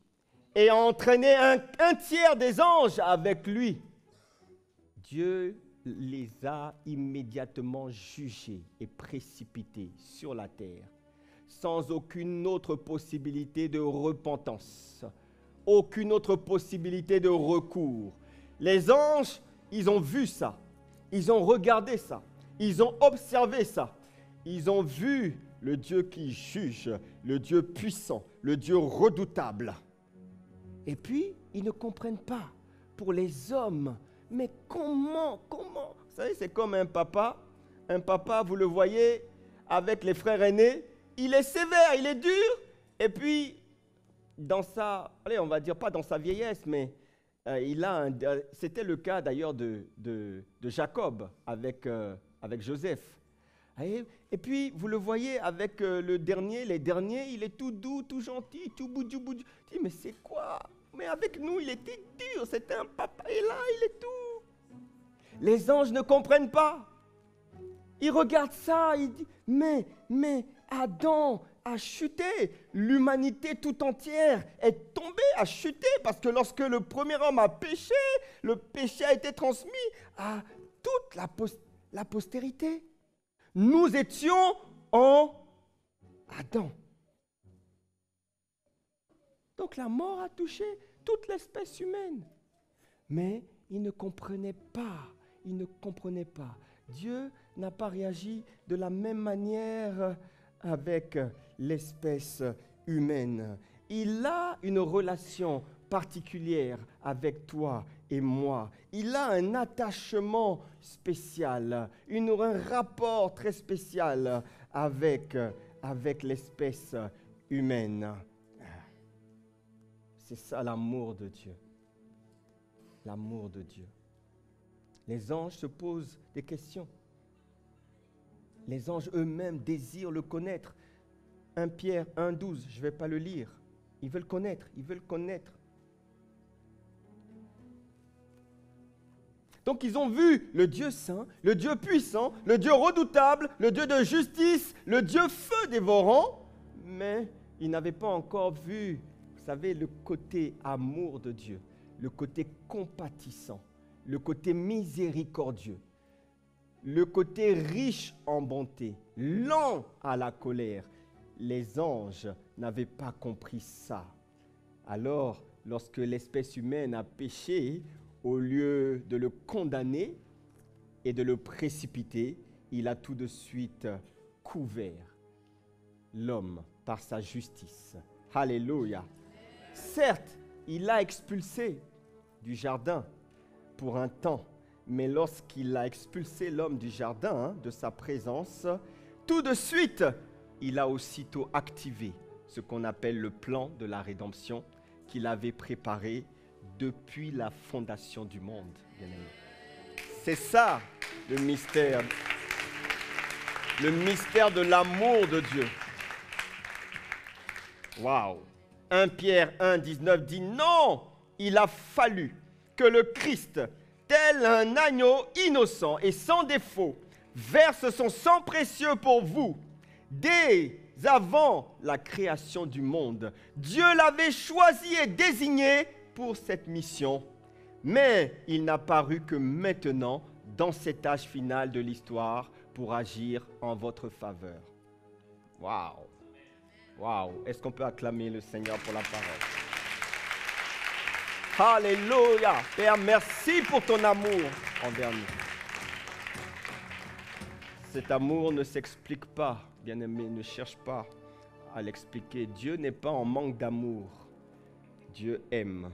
et a entraîné un tiers des anges avec lui, Dieu les a immédiatement jugés et précipités sur la terre, sans aucune autre possibilité de repentance, aucune autre possibilité de recours. Les anges, ils ont vu ça, ils ont regardé ça, ils ont observé ça, ils ont vu le Dieu qui juge, le Dieu puissant, le Dieu redoutable. Et puis, ils ne comprennent pas, pour les hommes, mais comment? Vous savez, c'est comme un papa, vous le voyez, avec les frères aînés, il est sévère, il est dur, et puis, dans sa, allez, on va dire pas dans sa vieillesse, mais c'était le cas d'ailleurs de Jacob avec Joseph. Et puis, vous le voyez avec les derniers, il est tout doux, tout gentil, tout boudjou. Dis, mais c'est quoi? Mais avec nous, il était dur, c'était un papa, et là, il est tout. Les anges ne comprennent pas. Ils regardent ça, ils disent, mais Adam a chuté. L'humanité tout entière est tombée, a chuté, parce que lorsque le premier homme a péché, le péché a été transmis à toute la postérité. Nous étions en Adam. Donc la mort a touché toute l'espèce humaine. Mais ils ne comprenaient pas. Dieu n'a pas réagi de la même manière avec l'espèce humaine. Il a une relation particulière avec toi et moi. Il a un attachement spécial, un rapport très spécial avec l'espèce humaine. C'est ça l'amour de Dieu. L'amour de Dieu. Les anges se posent des questions. Les anges eux-mêmes désirent le connaître. 1 Pierre 1,12, je ne vais pas le lire. Ils veulent connaître, ils veulent connaître. Donc ils ont vu le Dieu saint, le Dieu puissant, le Dieu redoutable, le Dieu de justice, le Dieu feu dévorant, mais ils n'avaient pas encore vu, vous savez, le côté amour de Dieu, le côté compatissant, le côté miséricordieux, le côté riche en bonté, lent à la colère. Les anges n'avaient pas compris ça. Alors, lorsque l'espèce humaine a péché, au lieu de le condamner et de le précipiter, il a tout de suite couvert l'homme par sa justice. Alléluia. Certes, il l'a expulsé du jardin pour un temps, mais lorsqu'il a expulsé l'homme du jardin, de sa présence, tout de suite, il a aussitôt activé ce qu'on appelle le plan de la rédemption qu'il avait préparé depuis la fondation du monde, bien-aimés. C'est ça le mystère de l'amour de Dieu. Waouh! 1 Pierre 1,19 dit non, il a fallu que le Christ, tel un agneau innocent et sans défaut, verse son sang précieux pour vous. Dès avant la création du monde, Dieu l'avait choisi et désigné pour cette mission, mais il n'a paru que maintenant, dans cet âge final de l'histoire, pour agir en votre faveur. Waouh! Waouh! Est-ce qu'on peut acclamer le Seigneur pour la parole? Alléluia! Père, merci pour ton amour envers nous. Cet amour ne s'explique pas, bien-aimé, ne cherche pas à l'expliquer. Dieu n'est pas en manque d'amour. Dieu aime.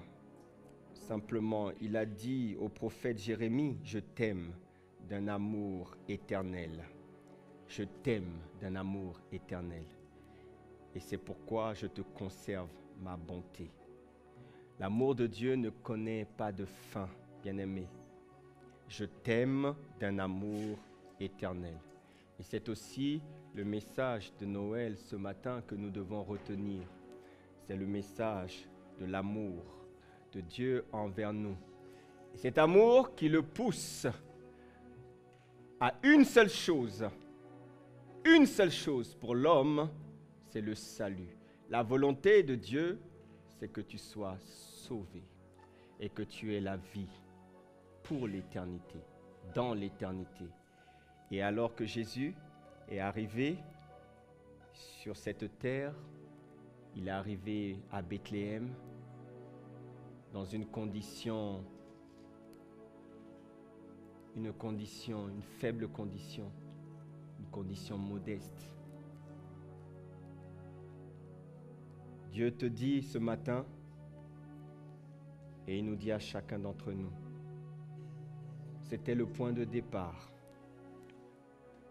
Simplement, il a dit au prophète Jérémie, je t'aime d'un amour éternel. Je t'aime d'un amour éternel. Et c'est pourquoi je te conserve ma bonté. L'amour de Dieu ne connaît pas de fin, bien-aimé. Je t'aime d'un amour éternel. Et c'est aussi le message de Noël ce matin que nous devons retenir. C'est le message de l'amour de Dieu envers nous. Et cet amour qui le pousse à une seule chose pour l'homme, c'est le salut. La volonté de Dieu, c'est que tu sois sauvé et que tu aies la vie pour l'éternité, dans l'éternité. Et alors que Jésus est arrivé sur cette terre, il est arrivé à Bethléem dans une faible condition, une condition modeste. Dieu te dit ce matin, et il nous dit à chacun d'entre nous, c'était le point de départ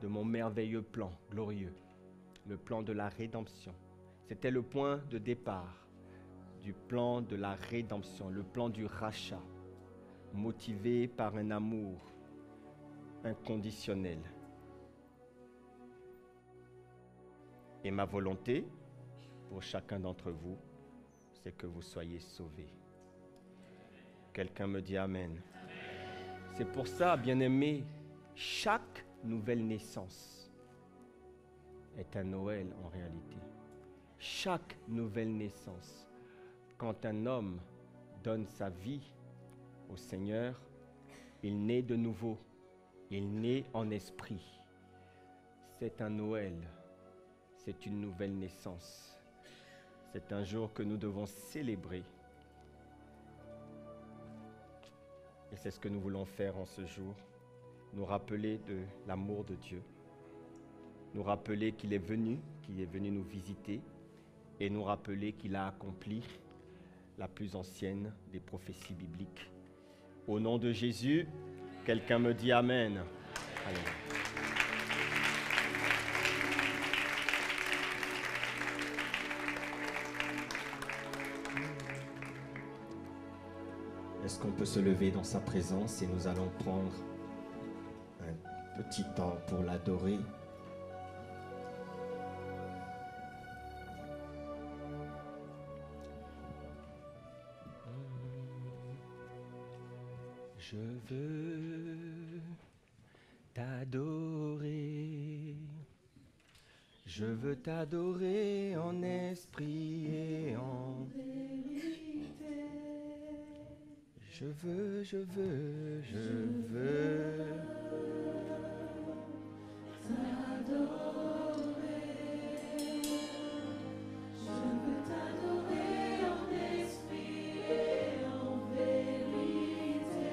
de mon merveilleux plan glorieux, le plan de la rédemption. C'était le point de départ du plan de la rédemption, le plan du rachat, motivé par un amour inconditionnel. Et ma volonté, pour chacun d'entre vous, c'est que vous soyez sauvés. Quelqu'un me dit Amen. C'est pour ça, bien-aimés, chaque nouvelle naissance est un Noël en réalité. Chaque nouvelle naissance, quand un homme donne sa vie au Seigneur, il naît de nouveau, il naît en esprit. C'est un Noël, c'est une nouvelle naissance. C'est un jour que nous devons célébrer. Et c'est ce que nous voulons faire en ce jour. Nous rappeler de l'amour de Dieu. Nous rappeler qu'il est venu nous visiter. Et nous rappeler qu'il a accompli la plus ancienne des prophéties bibliques. Au nom de Jésus, quelqu'un me dit Amen. Allez. Est-ce qu'on peut se lever dans sa présence et nous allons prendre un petit temps pour l'adorer, Je veux t'adorer. Je veux t'adorer en esprit et en vérité. Je veux t'adorer. Je veux t'adorer en esprit et en vérité.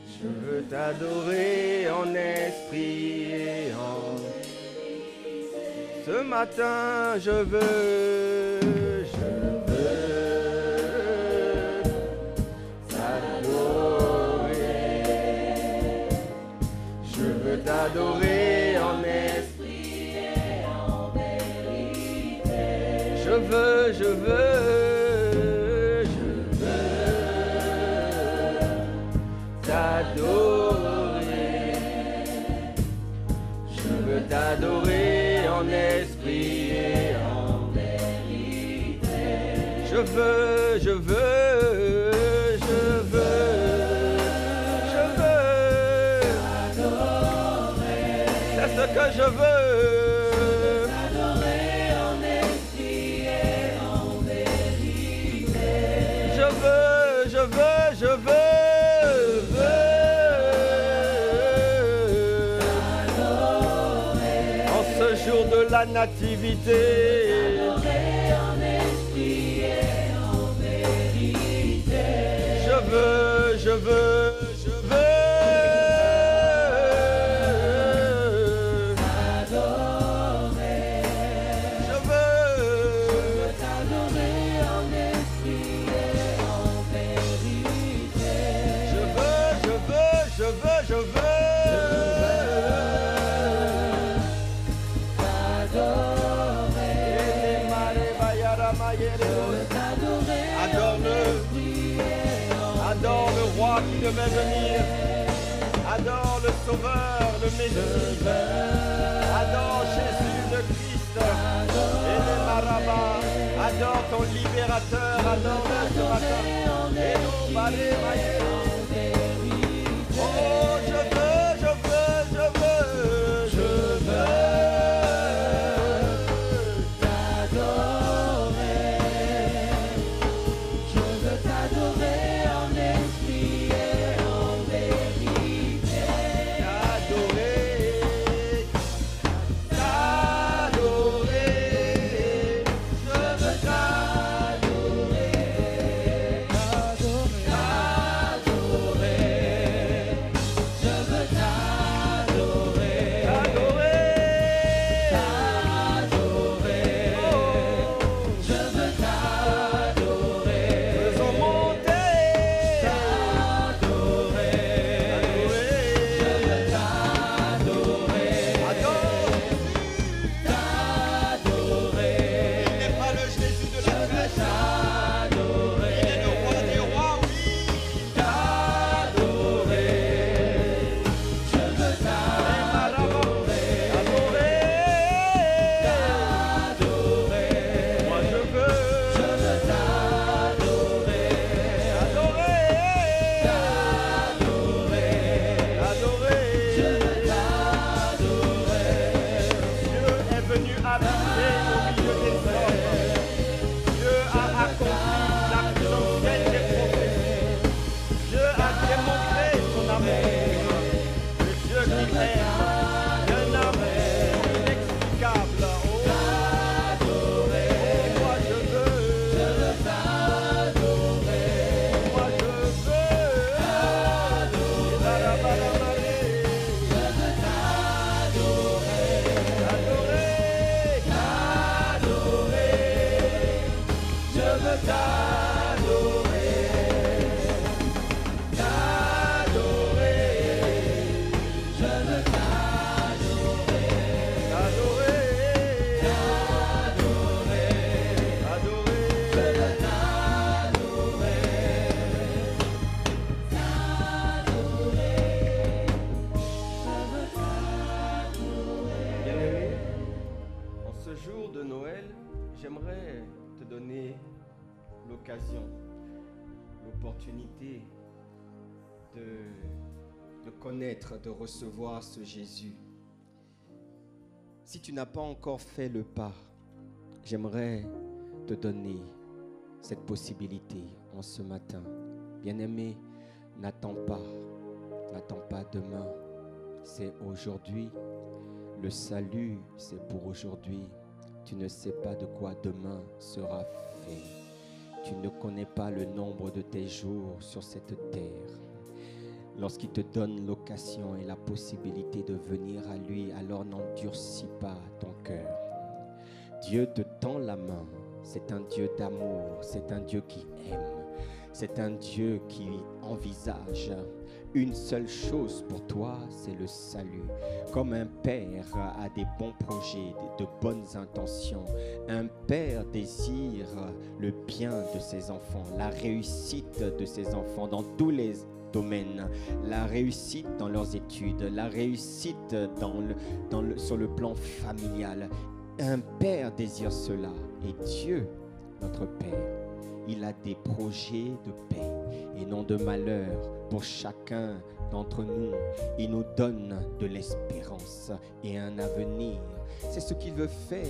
Je veux t'adorer en esprit et en vérité. Ce matin, je veux t'adorer. Je veux t'adorer en esprit et en vérité. Je veux t'adorer. Je veux t'adorer en esprit et en vérité. Je veux t'adorer. C'est ce que je veux. T'adorer en esprit et en vérité. Je veux. En ce jour de la nativité, T'adorer en esprit et en vérité. je veux. T'adorer. Je veux. T'adorer en esprit et en vérité. Je veux. Adore le roi qui devait venir. Adore le sauveur, le Messie. Adore Jésus le Christ. Et les marabas. Adore ton libérateur. Adore-le ce matin. Et nous, Marie, oh, je veux. T'adorer. Je veux t'adorer en esprit et en vérité. j'aimerais te donner l'occasion, l'opportunité de connaître, de recevoir ce Jésus. Si tu n'as pas encore fait le pas, j'aimerais te donner cette possibilité en ce matin. Bien-aimé, n'attends pas demain, c'est aujourd'hui. Le salut, c'est pour aujourd'hui. Tu ne sais pas de quoi demain sera fait. Tu ne connais pas le nombre de tes jours sur cette terre. Lorsqu'il te donne l'occasion et la possibilité de venir à lui, alors n'endurcis pas ton cœur. Dieu te tend la main. C'est un Dieu d'amour. C'est un Dieu qui aime. C'est un Dieu qui envisage une seule chose pour toi, c'est le salut. Comme un père a des bons projets, de bonnes intentions, un père désire le bien de ses enfants, la réussite de ses enfants dans tous les domaines, la réussite dans leurs études, la réussite sur le plan familial. Un père désire cela. Et Dieu, notre Père, il a des projets de paix et non de malheur pour chacun d'entre nous. Il nous donne de l'espérance et un avenir. C'est ce qu'il veut faire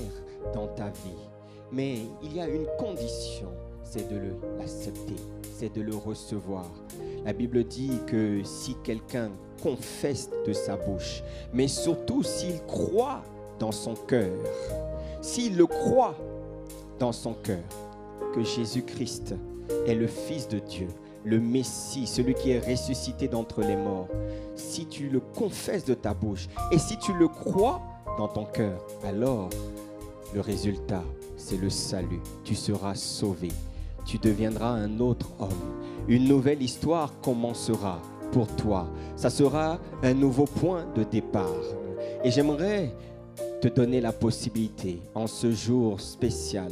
dans ta vie. Mais il y a une condition, c'est de l'accepter, c'est de le recevoir. La Bible dit que si quelqu'un confesse de sa bouche, mais surtout s'il croit dans son cœur, s'il le croit dans son cœur, que Jésus-Christ est le Fils de Dieu, le Messie, celui qui est ressuscité d'entre les morts, si tu le confesses de ta bouche et si tu le crois dans ton cœur, alors le résultat, c'est le salut. Tu seras sauvé. Tu deviendras un autre homme. Une nouvelle histoire commencera pour toi. Ça sera un nouveau point de départ. Et j'aimerais te donner la possibilité, en ce jour spécial,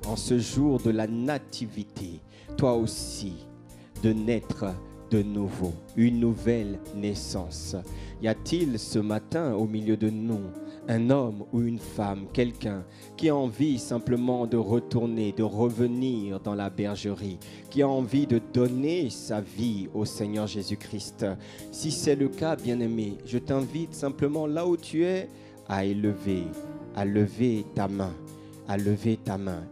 en ce jour de la nativité, toi aussi, de naître de nouveau, une nouvelle naissance. Y a-t-il ce matin au milieu de nous un homme ou une femme, quelqu'un qui a envie simplement de retourner, de revenir dans la bergerie, qui a envie de donner sa vie au Seigneur Jésus-Christ? Si c'est le cas, bien-aimé, je t'invite simplement là où tu es à lever ta main.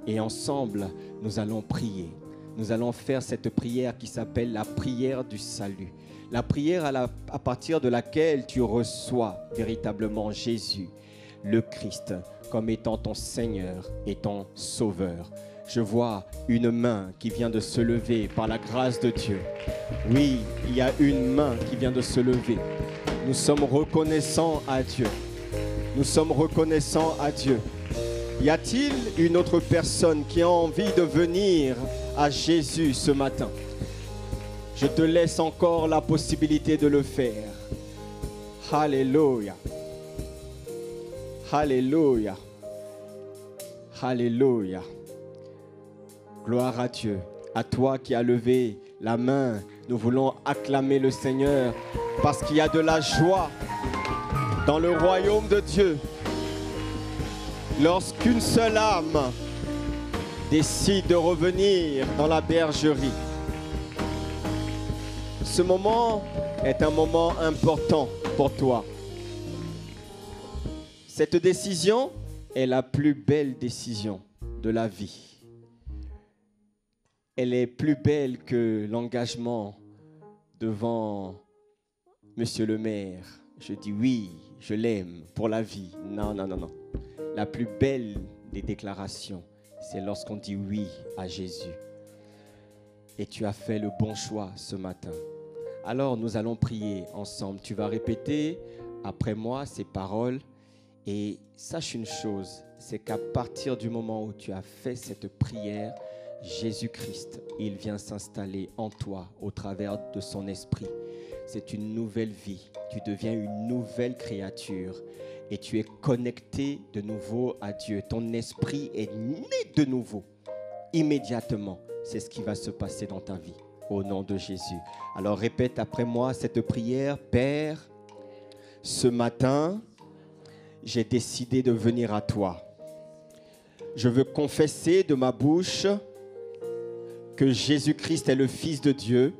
Et ensemble, nous allons prier. Nous allons faire cette prière qui s'appelle la prière du salut. La prière à partir de laquelle tu reçois véritablement Jésus, le Christ, comme étant ton Seigneur et ton Sauveur. Je vois une main qui vient de se lever par la grâce de Dieu. Oui, il y a une main qui vient de se lever. Nous sommes reconnaissants à Dieu. Nous sommes reconnaissants à Dieu. Y a-t-il une autre personne qui a envie de venir à Jésus ce matin? Je te laisse encore la possibilité de le faire. Alléluia. Alléluia. Alléluia. Gloire à Dieu. À toi qui as levé la main, nous voulons acclamer le Seigneur parce qu'il y a de la joie dans le royaume de Dieu. Lorsqu'une seule âme décide de revenir dans la bergerie, ce moment est un moment important pour toi. Cette décision est la plus belle décision de la vie. Elle est plus belle que l'engagement devant Monsieur le maire. Je dis oui, je l'aime pour la vie. Non. La plus belle des déclarations, c'est lorsqu'on dit oui à Jésus. Et tu as fait le bon choix ce matin. Alors nous allons prier ensemble. Tu vas répéter après moi ces paroles. Et sache une chose, c'est qu'à partir du moment où tu as fait cette prière, Jésus-Christ, il vient s'installer en toi au travers de son esprit. C'est une nouvelle vie. Tu deviens une nouvelle créature. Et tu es connecté de nouveau à Dieu. Ton esprit est né de nouveau. Immédiatement, c'est ce qui va se passer dans ta vie. Au nom de Jésus. Alors répète après moi cette prière. Père, ce matin, j'ai décidé de venir à toi. Je veux confesser de ma bouche que Jésus-Christ est le Fils de Dieu,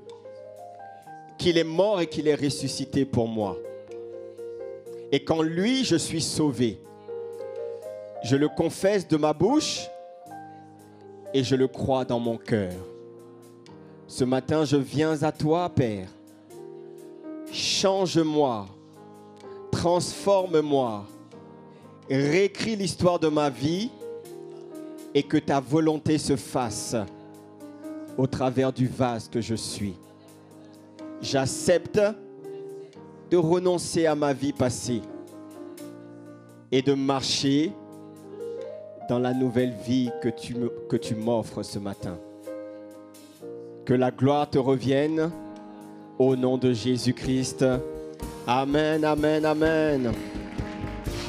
qu'il est mort et qu'il est ressuscité pour moi. Et qu'en lui, je suis sauvé. Je le confesse de ma bouche et je le crois dans mon cœur. Ce matin, je viens à toi, Père. Change-moi, transforme-moi, réécris l'histoire de ma vie et que ta volonté se fasse au travers du vase que je suis. J'accepte de renoncer à ma vie passée et de marcher dans la nouvelle vie que tu m'offres ce matin. Que la gloire te revienne au nom de Jésus-Christ. Amen, amen, amen.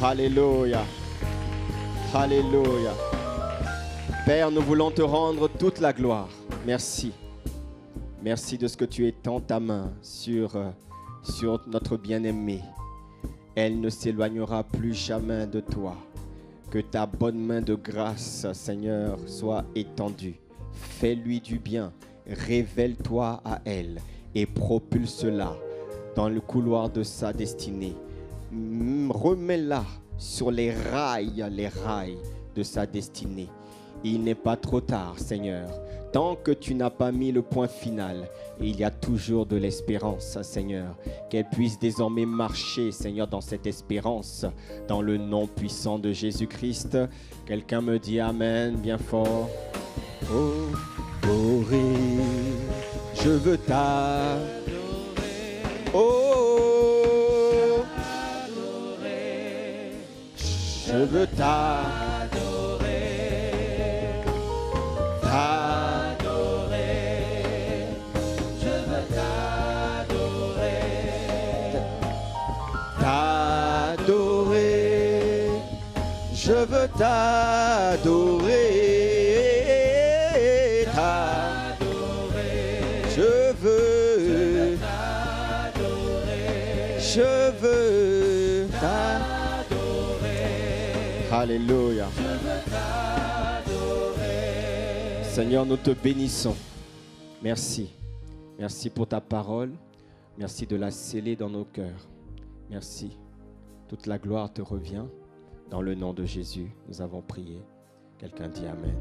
Alléluia. Alléluia. Père, nous voulons te rendre toute la gloire. Merci. Merci de ce que tu étends ta main sur notre bien-aimé. Elle ne s'éloignera plus jamais de toi. Que ta bonne main de grâce, Seigneur, soit étendue. Fais-lui du bien. Révèle-toi à elle et propulse-la dans le couloir de sa destinée. Remets-la sur les rails de sa destinée. Il n'est pas trop tard, Seigneur. Tant que tu n'as pas mis le point final, il y a toujours de l'espérance, Seigneur. Qu'elle puisse désormais marcher, Seigneur, dans cette espérance, dans le nom puissant de Jésus-Christ. Quelqu'un me dit Amen, bien fort. Oh, adorer, je veux t'adorer. Oh, adorer, je veux t'adorer. T'adorer, je veux t'adorer. T'adorer, je veux t'adorer. Je veux t'adorer. Alléluia. Seigneur, nous te bénissons. Merci. Merci pour ta parole. Merci de la sceller dans nos cœurs. Merci. Toute la gloire te revient. Dans le nom de Jésus, nous avons prié. Quelqu'un dit Amen.